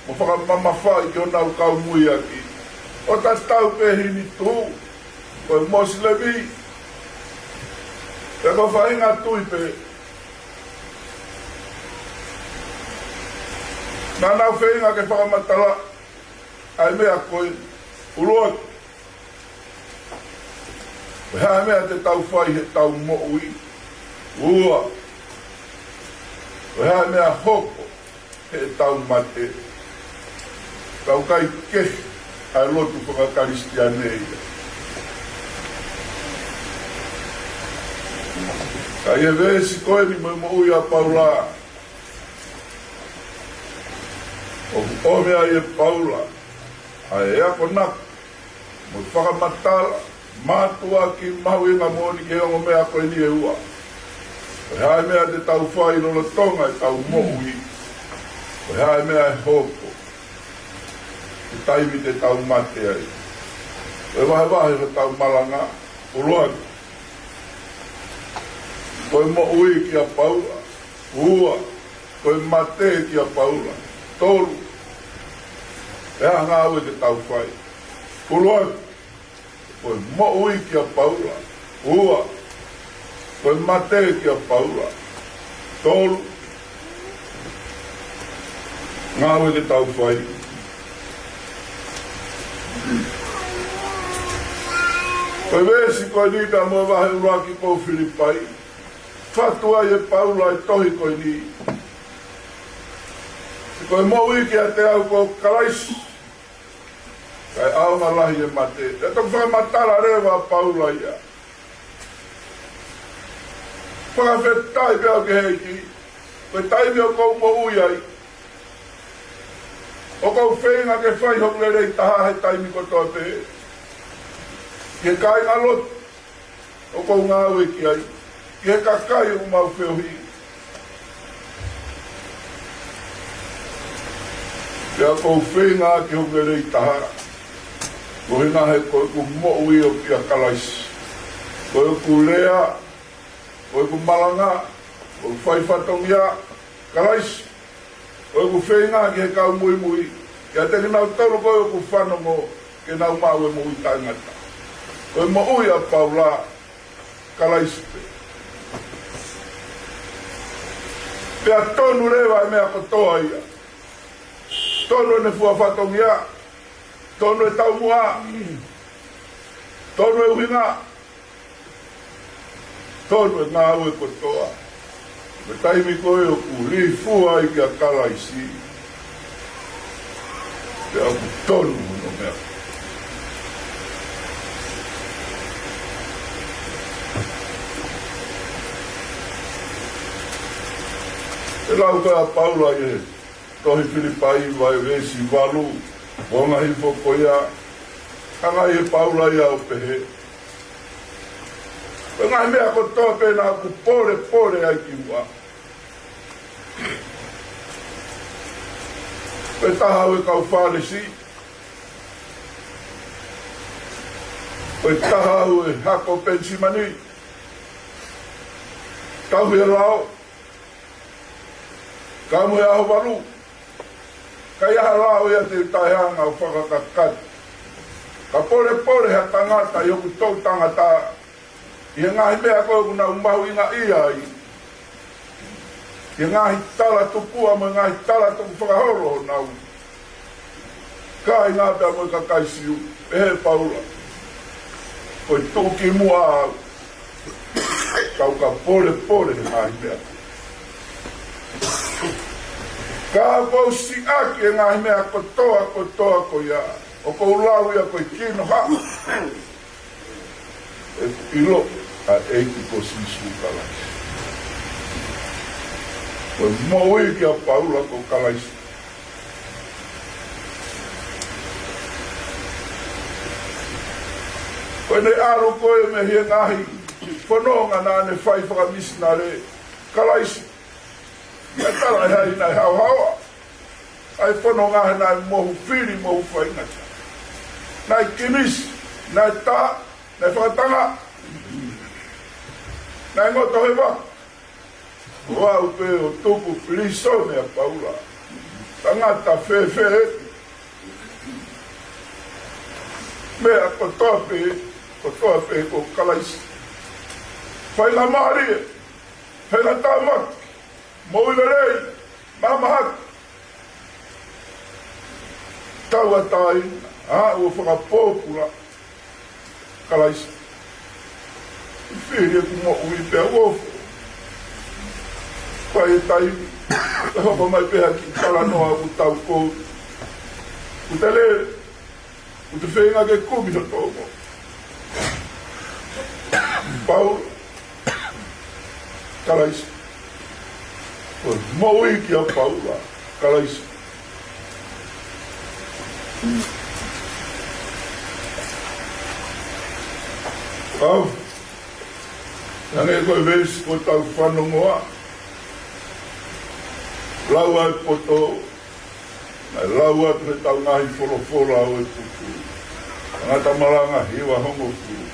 mo whakamamawhai ki o nau kau mui aki. O ta tau pe hini tū koe Moslemi e ko whainga tui pe. Nā nau whainga ke whakamatala ai mea koe uruat. Hea mea te tau whai he tau mo'ui. Ua. Hea mea hoko he tau mate. Tau kai kehi ai lotu whakakaristianei. Kai e vesi koe ni mo ui a Paula. O mea i e Paula. Ai ea ko nak. Mo whakamatala. Mātua ki mahu inga mōni ke ongo mea koe ni e ua. O hea mea te tau whai no tonga e tau mohui. O hea mea e hoko. Te taimi te tau mate ai. O e wahe ho tau malanga. Uruani. Koe mo'ui ki a Paula, ua, koe mate ki a Paula, tolu. Ea ngāwe te tau whai. Uruan, koe mo'ui ki a Paula, ua, koe mate ki a Paula, tolu. Ngāwe te tau whai. Koe vesi koe nita mua wahe uraki pou Filipai. Whatua i e Paula e tohi koe ni. Se koe moui ki a te au ko karaisi. Kai aunga lahi e mate. E tōk whakamatala rewa a Paula ia. Whakawhetai pia ke heiki. Koe taimi o kou moui ai. O kou whenga ke whai hok lerei taha he taimi ko toa pe. Ke kai ngalot. O kou ngawe ki ai. Ke kakai o mau whiohi. Ke a kou whenga ki hongerei tahara. Ko hinga he koe ku mo'ui o ki a kalaisi. Koe ku lea. Koe ku malanga. Koe ku whaifatongia. Kalaisi. Koe ku whenga ki he kau mui mui. Kia te nau tau koe ku whanongo. Ke nau mau e mui tangata. Koe mo'ui a paula. Kalaisi. Pea tonu rewa e mea kotoa ia. Tonu ne fua whatongia. Tonu e tau mua. Tonu e uhinga. Tonu e ngā ue kotoa. Me taimi koe o ku li fua i kia kalaisi. Pea ku tonu no mea. E lau koe a Paula i he. Tohi Filipai vai vesi walu. Wonga hi foko ia. Kanga i he Paula ia o pehe. Pe ngai mea ko toa pena ku pore ai ki ua. Pe taha ue kau whanesi. Pe taha ue hako pensimani. Tau he lao. Kamu e aho waru. Kai aha lao ia te taihanga o whakakakati. Ka pore ha tangata i oku tau tangata. I ngahi mea koe kuna umahu inga ia ai. I ngahi tala tupua mo ngahi tala tupu whakahoro nau. Kai ngā pia mo kakaisiu. Ehe Paula. Koe tuki mua au. Kau ka pore he ngahi mea. Ka kou si aki e ngahi mea kotoa ko ia. O kou lau ia koe kino ha. E ilo a eiki ko sisu kalaisi. Koe moui ki a Paula ko kalaisi. Koe ne aro koe me hie ngahi. Whanonga nā ne whai whakamisina re kalaisi. Ia tala hei nai hau hawa. Ai whanonga he nai mohu whiri mohu whaingata. Nai kinisi, nai tā, nai whakatanga. Nai ngoto he wā. Wa upe o tuku whiriso mea Paula. Tangata whewhe heti. Mea kotoa pe ko kalaisi. Whainga maari e. Whainga tāmaki. Moulerei, mamahat. Tau atai, ua whakapōpura. Kalaisi. Whiri e ku mo'u i pia uofu. Pai e taimi. E hopa mai peha ki taranoa ku tau kou. Ku te lere. Ku te whenga ke kumi no tōmo. Paula. Kalaisi. Moui ki a Paula, kalaisi. Au, nange koe vesi ko tau whanongoa. Lau ai poto, nai lau atu he tau ngahi wholofola au e tuku. Ngata maranga hiwa hongo kuru.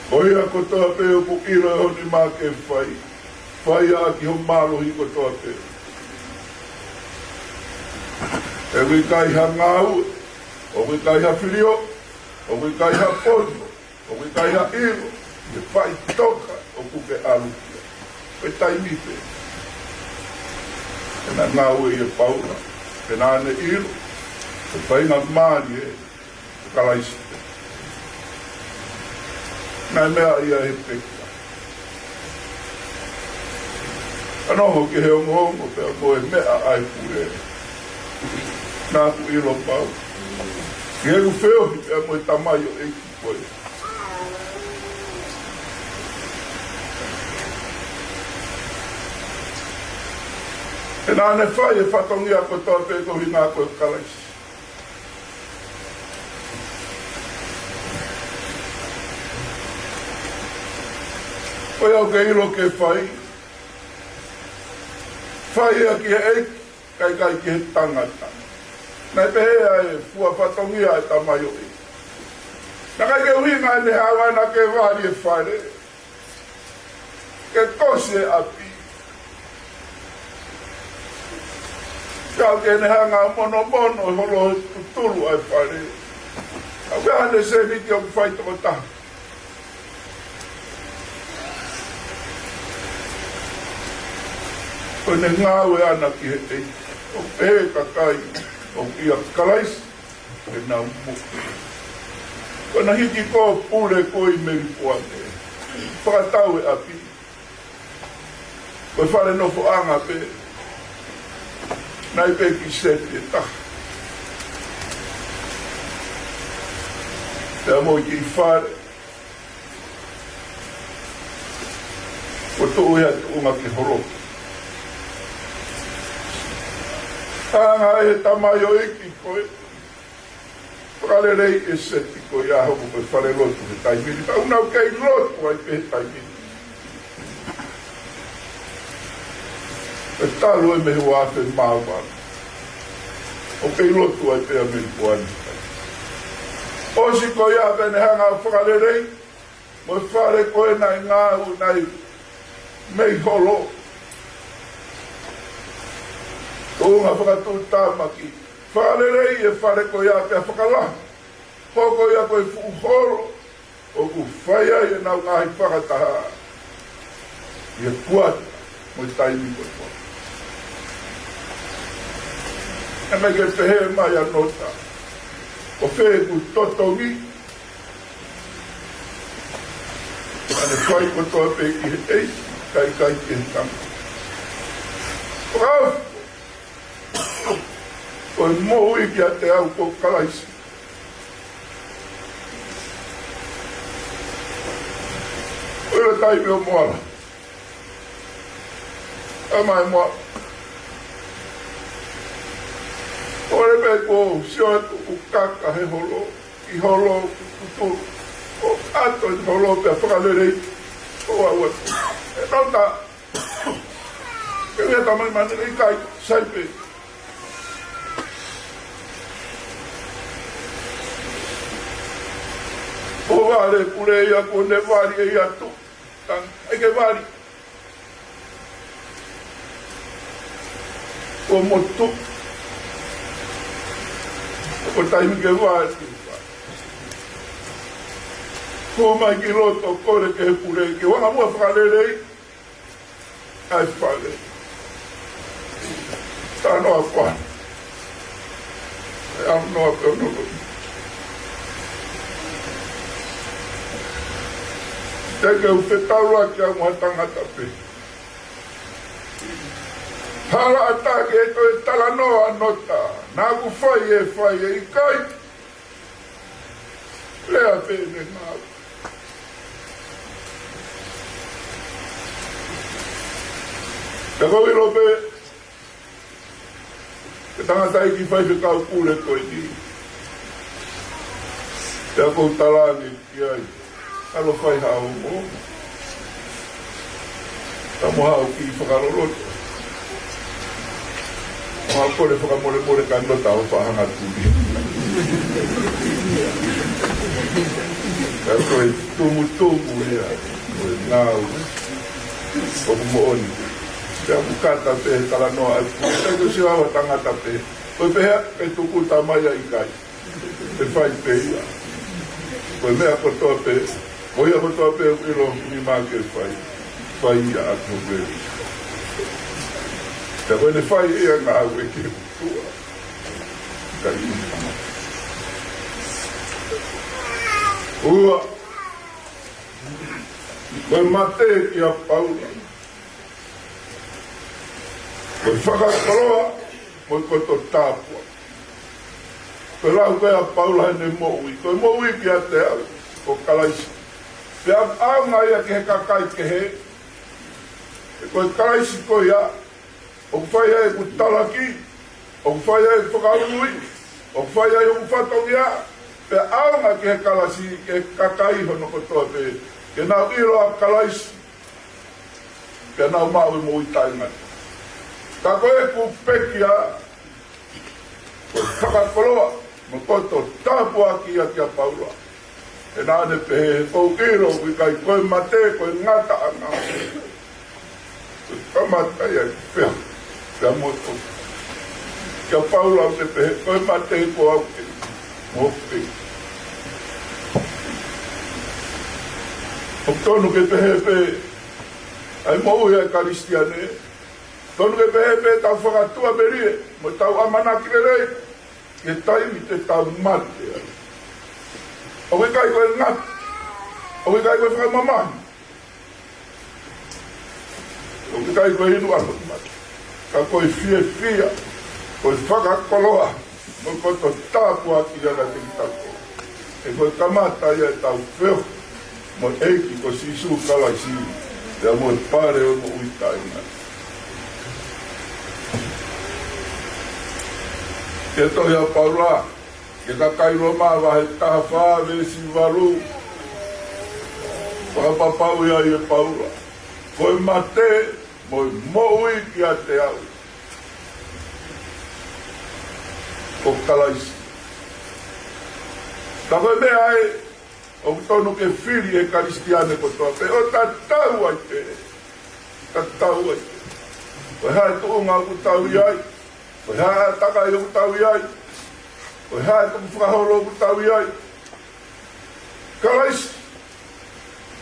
Koia kotoa peo ku ira honi mā ke whai. Whai a ki ho mālo hi kotoa peo. E kui kai ha ngāu, o kui kai ha whirio, o kui kai ha pono, o kui kai ha iro, e whai toka o kuke alukia. E taimi pe. E na ngāu e Paula, e nāne iro, e whai ngā māri e kalaisi. Nai mea ia he peka. Anoho ke he ongo pea koe mea ai pure. Nā ku ilo pau. Ke he ku wheo hi pea koe tamai o eiki koe. E nāne whai e whatongia koe toa pea koe hi ngā koe kalaisi. Koe au ke ilo ke whai. Whai a ki he kai ki he tangata. Nai pehea e fua patongia e tamayo e. Naka ke winga ne hawa na ke wari e whare. Ke kose e api. Kau ke ne hanga mono holo tutulu ai whare. Au ke ane se ni ki o kwhai toko taha. Koe ne ngāwe ana ki he ei. O pehe kakai. O ia kalais. E nā mo. Koe na hiki ko pule koe meri puane. Whakatau e api. Koe whare nofo anga pe. Nai pe ki seti e taha. Te amo ki i whare. Ko tō ea te unga ki horoki. Anga e tamayo e ki koe. Whakarerei e seti koe a hoku koe whare lotu he taimiri. Pa unau kei lotu ai pe he taimiri. E talo e mehe wāwhe māwana. O kei lotu ai pe a meri puani. Osi koe a pene hanga whakarerei. Mo whare koe nai ngāu nai mei holo. Tōnga whakatū tāmaki. Whakarerei e whare koe a pia whakalaha. Hoko ia koe fuhoro. O ku whaia e nau ngahi whakataha. Ia kuata. Mo i taimi koe koe. E me ke pehe mai a nota. O whee ku totongi. Ane whai ko toa pe ki he ei. Kai ki he tanga. Rau! Koe mohu ki a te au ko kalaisi. Koe le taime o moala. Amai moa. Ore pe ko sio ku kaka he holo. I holo ku o ato i holo pe whakalerei. O a ua. E nota. Ke rea tamai mani rei kai saipe. O vare pure ia kone vari e ia tu. Eke vari. O motu. O taimi ke vari. Ko mai ki loto kore ke he pure. Ke wanga mua whakarerei. Ai whare. Tā noa whare. E am noa peo noa. Teke u whetaurua ki a mua tangata pe. Hara atake e to e tala noa nota. Nā ku whai e i kai. Lea pe ne ngāu. Te kawiro pe. Te tangata i ki whai whekau kure koe ni. Te ako talani ki ai. Alo whai hao mo. Tamo hao ki whakaroroto. Mga kore whakamore ka nota o whahanga tūri. Ka koe tumu rea. Koe ngāu. Koe mooni. Te amu kata pe tala noa. Te ko si hawa tangata pe. Koe pehea e tuku tamaya i kai. Te whai pe ia. Koe mea kotoa pe. Koe ia kotoa pe ilo ni maa ke whai. Whai ia atu veri. Te koe ne whai ia ngā ue ke utua. Ka ina. Ua. Koe mate ki a Paula. Koe whakakoroa. Koe koto tāpua. Koe lau koe a Paula hene moui. Koe moui ki a te au. Ko kalaisi. Pe au ngā ia ke he kakai ke he. Koe kalaisi koe ia. O whai ai ku talaki. O whai ai whakarului. O whai ai o whatongia. Pe au ngā ke he kalasi ke kakai hono kotoa pe. Ke nau ilo a kalaisi. Pea nau mau e mo i tainga. Ka koe ku pekia, koe whakakoloa, mo koto tāpua ki a kia paura. E nāne pehe kou iro, kui kai koe mate, koe ngata anga. Koe kamata ia ki pea, pea moto. Kia paura o te pehe, koe mate ko au ke, mo pe. O tonu ke pehe pehe, ai mou ia karistiane, tonu ke pehe pehe tau whakatua berie, mo tau amanaki rei, ke taimi te tau mate. O ke kai koe ngat, o ke kai koe whakamamani. O ke kai koe inu anu mate. Ka koe fia, koe whakakoloa, mo koto tāpua ki ana te kitako. E koe kamata ia e tau wheo, mo eiki ko sisu kalaisi, ea mo e pare o mo uitaina. Ke toi a paura, ke ka kairo maa wahe taha whaa vesi waru, whakapapau ia i e paura. Koe mate, mo e moui ki a te au. Ko kalaisi. Ta koe mea e, o tonu ke whiri e karistiane ko toa pe, o ta tau ai te, ta tau ai te. Koe hae tuunga ku tau iai, koe hae taka i ku tau iai, koe hae tuku whakaholo ku tau iai. Kalaisi,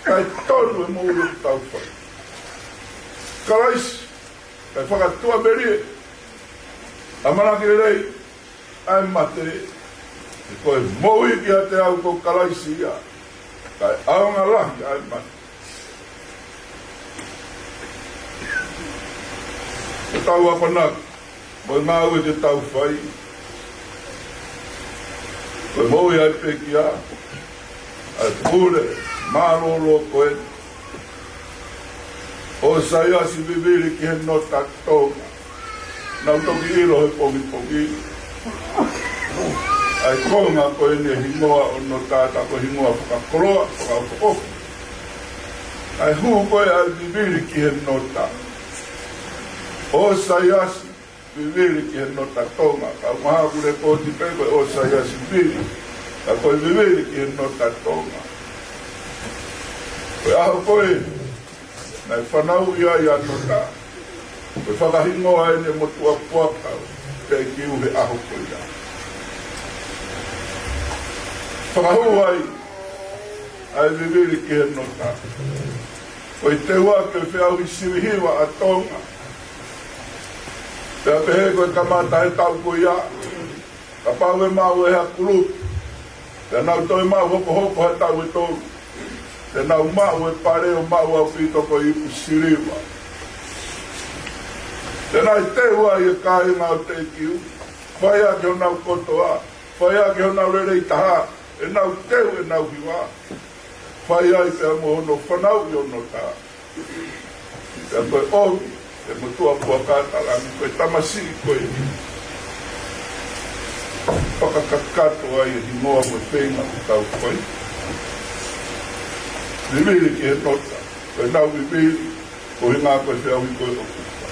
kai tonu e mouri ku tau whai. Kalaisi, kai whakatua merie, amanaki rei, ai mate, e koe moui ki a te au ko kalaisi ia, kai aonga lahi ai mate. E tau apanak, koe ngau e te tau whai, koe moui ai peki a, ai pure, maroro koe, o sai asi viviri ki he nota tonga, nau toki ilo he pongi, ai konga koe ne hingoa o no tāta ko hingoa whakakoroa, whakakoko. Ai huu koe ai viviri ki he nota. O sai asi viviri ki he nota tonga. Ka maha kure kōti pe koe o sai asi viviri. Ka koe viviri ki he nota tonga. Koe aho koe, nai whanau ia ia nota. Koe whakahingoa ene motua puakau, te kiu he aho koe ia. Whakahu ai viviri ki he nota. Koe te ua ke whiau i siwihiwa a tonga. Pea pehe koe kamata he tau koe ia. Ka pau e mau e hea kuru. Pea nau toi mau hoko he tau e tolu. Te nau mau e pare o mau au pito koe i pusiriwa. Te nai te ua i e kāi ngau te kiu. Whai a ke o nau kotoa. Whai a ke o nau rerei taha. E nau teu e nau hiwa. Whai ai pea mohono whanau i ono tā. Pea koe omi, e motua pua kātalangi, koe tamasi koe ni. Whakakakato ai e hingoa koe whenga o tau koe. Viviri ki he nota, koe nau viviri, koe ngā koe whiau i koe o kupa.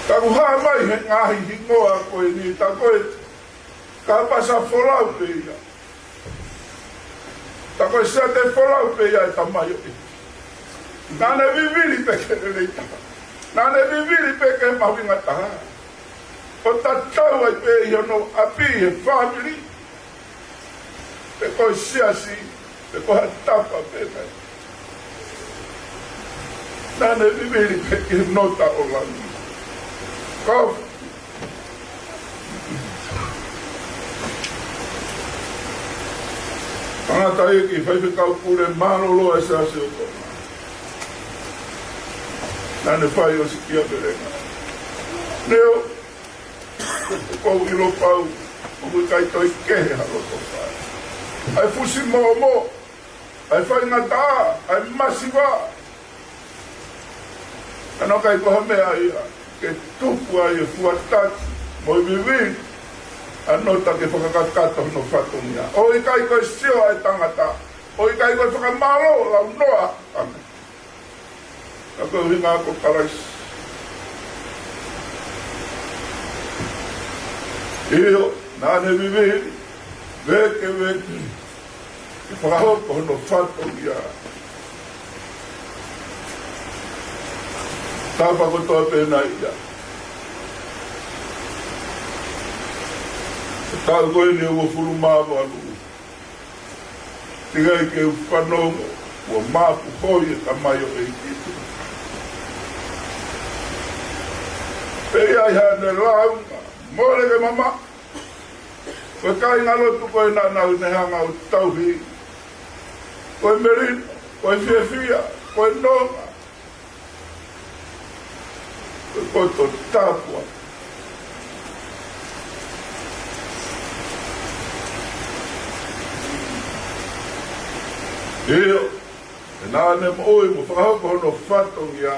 Ka kuha mai he ngahi hingoa koe ni, ta koe ka pasa wholau pe ia. Ta koe sea te wholau pe ia e tamai o e. Nāne viviri peke e rei taha. Nāne viviri peke e mawinga taha. O ta tau ai pe i ono api e whamiri. Pe koe siasi, pe koe tapa pe kai. Nāne viviri peke e nota o langi. Kau. Tangata eki, whaiwhi kau kure mālolo e se ase o tōna. Nāne whai o si kia perenga. Neo, e kou ilo pau, o mui kai toi kehe halo tō whai. Ai fusi mō mō, ai whai ngata, ai masiwa. Ano kai koha mea ia, ke tupu ai e fuatati, mo i viviri. Anota ke whakakakato no whatungia. O i kai koe sio ai tangata. O i kai koe whakamalo lau noa. Ako hinga ko karais. Iyo, nane vivi, veke, whakahoko hono whato ia. Tāpa ko toa pēnā ia. Tāu koe ni ua furu māwa alu. Tigai ke whanongo, ua māpu hoi e tamayo e kitu. Pei ai hane launga, mōre ke mama. Koe kai ngalotu koe nānau ne hanga o tauhi. Koe merino, koe whiawhia, koe nonga. Koe koto tāpua. Eo, e nāne mo oi mo whakahoko hono whato ia.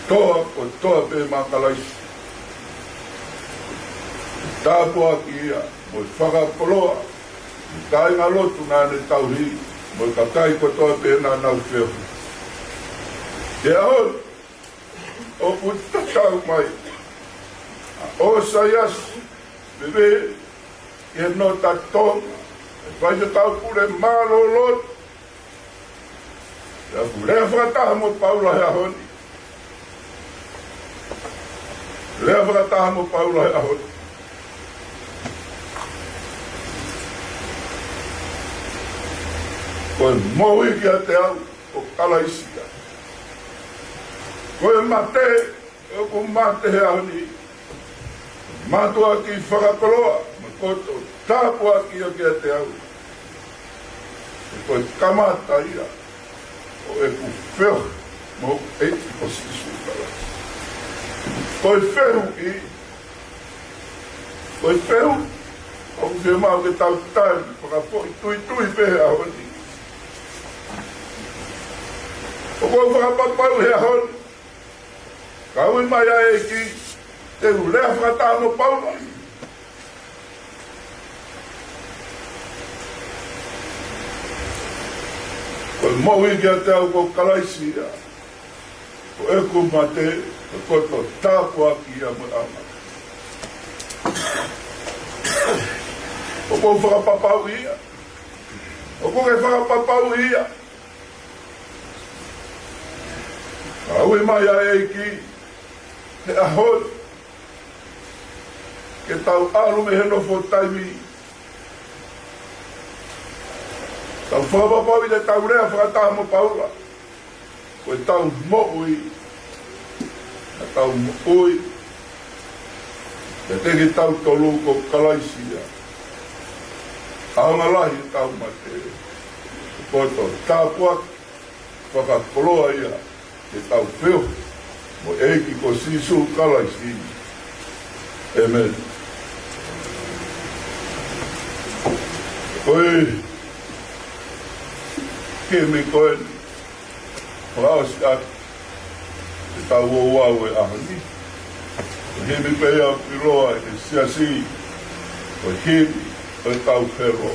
Ko toa pe makalaisi. Tāpua ki ia, mo i whakapoloa. I kai ngā lotu nāne tauhi, mo i kakai ko toa pe nā nau wheo. E ahon, o puta tau mai. O sayas, bebe, e no tatonga. Vai se tau pure malo lot. Ya pure frata mo Paulo ya honi. Le frata mo Paulo ya honi. Ko moi ki ate au o kalaisia. Ko mate o ko mate ya honi. Matua ki whakakoloa, makoto tāpua ki o ki ate au. E koe kamata ia, o e ku wheo, mo eiti o sisu kala. Koe wheo i, koe wheo, o ku wheo mau ke tau tāni, whakapoi tui pehe a honi. O koe whakapapau he a honi, ka ui mai a e ki, te ulea whakatāmo paula. Koe mohi ki a te au ko kalaisi ia. Ko e ku mate, ko koto tāpua ki ia mo ama. O ko whakapapau ia. O ko ke whakapapau ia. Ka ui mai a e ki, he ahoi. Ke tau alu me heno fo taimi. Tau whakapapau i te tau rea whakataha mo paula. Koe tau mo'ui. Na tau mo'ui. Te teki tau tolu ko kalaisia. Aonga lahi tau mate. Koto tāpua whakakoloa ia. Te tau wheo. Mo eiki ko sisu kalaisia. Amen. Oi, ke me koe, o aos ka, te tau o wau e ahani. O he me pea piroa e siasi, o hemi, o e tau whero.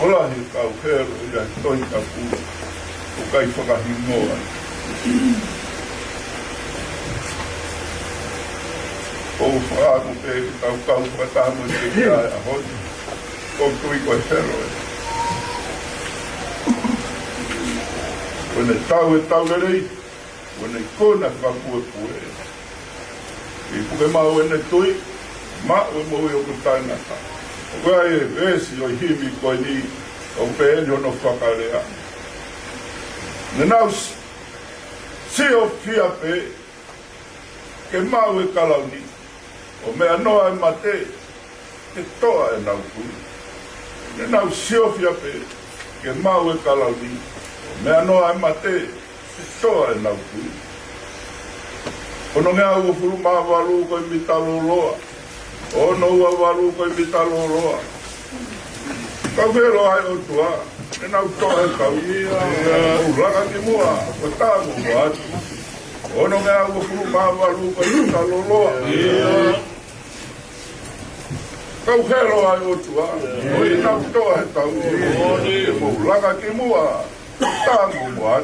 O lahi tau whero, i a toi ka pūra, o kai whakahimoa. O whaamu pe tau kau whakatamu te kia a honi. O tui koe whero e. Kone tau e tau rei, kone kona whakapue pue. I puke mau ene tui, ma o mohi o kutangata. O koe e vesi o himi koe ni, o pe eni ono whakarea. Nenau si o fia pe, ke mau e kalau ni. O mea noa e mate, ke toa e nau kui. Ne nau siofia pe, ke mau e kalauni. O mea noa e mate, ke toa e nau kui. Ono ngea ua furu maa walu koe mitalo loa. Ono ua walu koe mitalo loa. Kau vero ai o tua, ne nau toa e kau. Uraka ki mua, o tāmu o atu. Ono ngea ua furu maa walu koe mitalo loa. Kau hero ai o tua, o i nau toa he tau, e mo langa ki mua, Tangu wa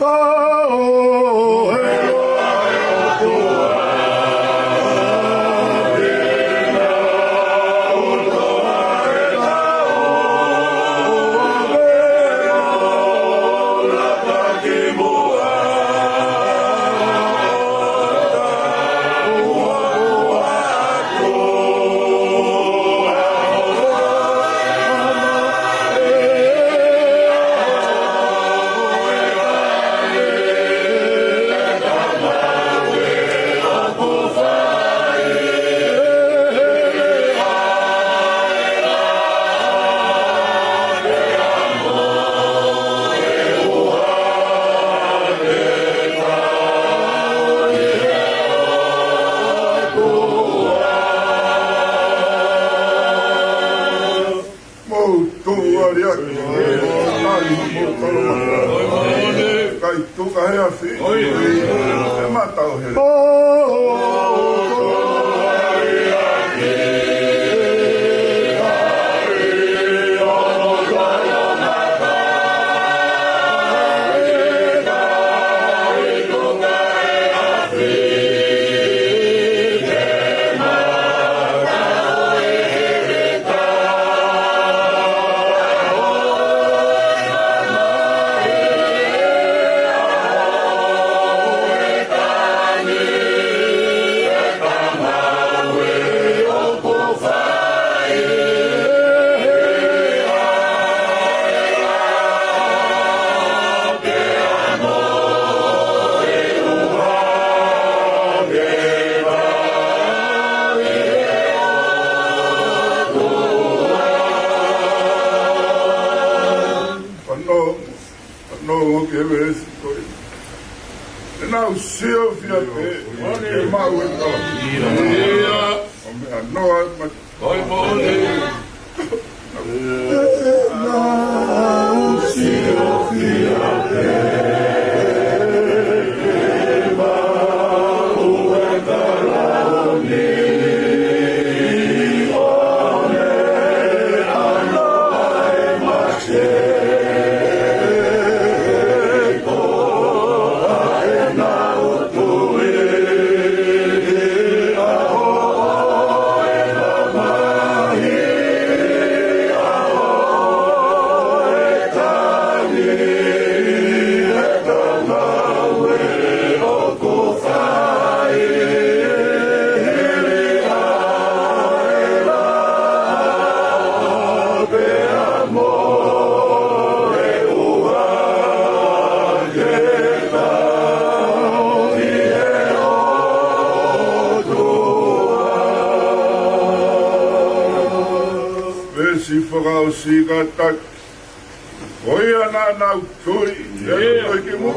tak oya na tui ya ke mo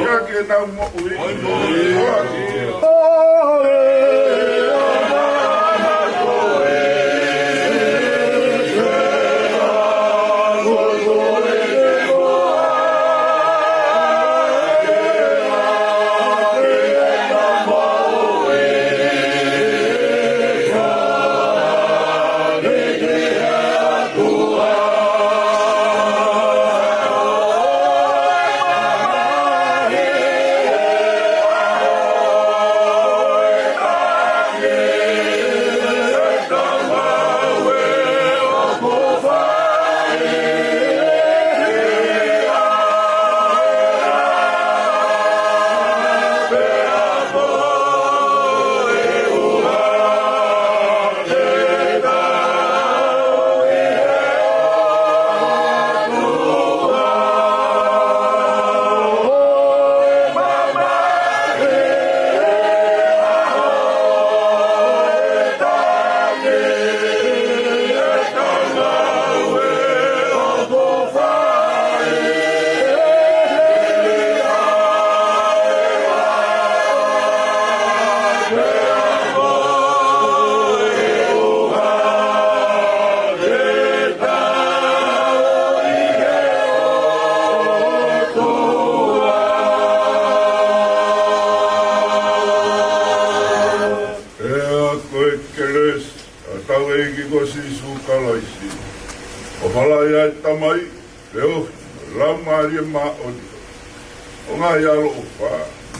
ya ke na mo lama ria maoni. O ngā iaro o wha,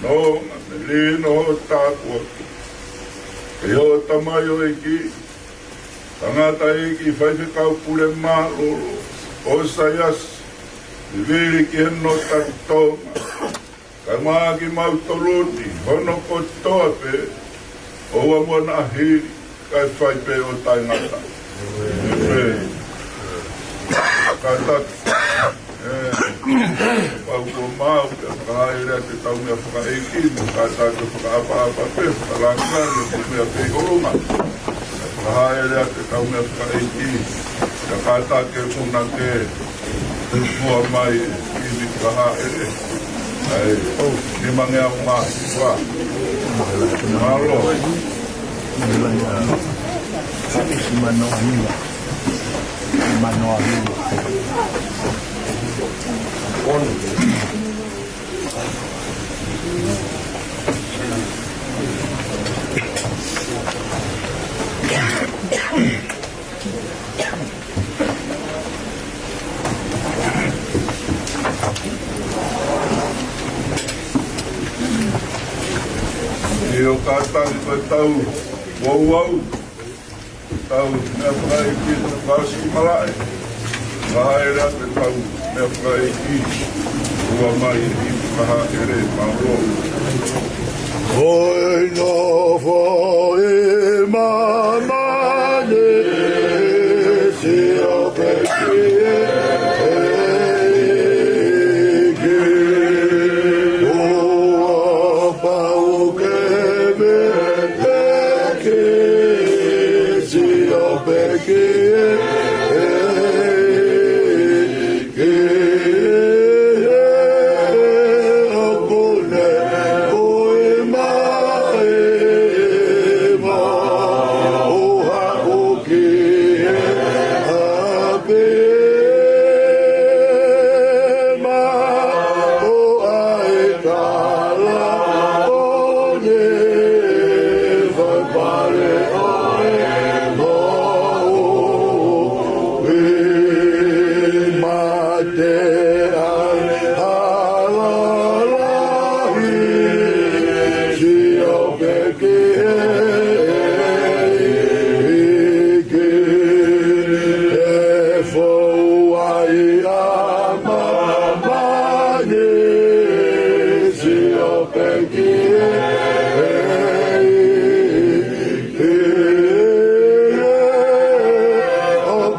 no ngā me le no ho tākua ki. E o tamai o e ki, tangata e ki whaifekau pule mā lolo, o sayas, i vere ki heno takitonga, ka ngā ki mau toloni, hono ko toa pe, o amua na hiri, kai whaipe o tai ngata. Ka tatu. Pau ko mau, ka whakahaere te tau mea whakaeki, ka tātou whakaapa pe, whakalanga, ka mea pe orunga. Ka whakahaere te tau mea whakaeki, ka kātake puna ke, te kua mai, ki ni whakahaere. Ai, ni mangea o ngā wha. Malo. E o kātari koe tau, wau, tau, mea whakaeki, whakasi marae. Whahaere te tau, mea whakaeki, ua mai i whahaere, mauro. Hoi no hoi mamane, si o peki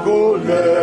Go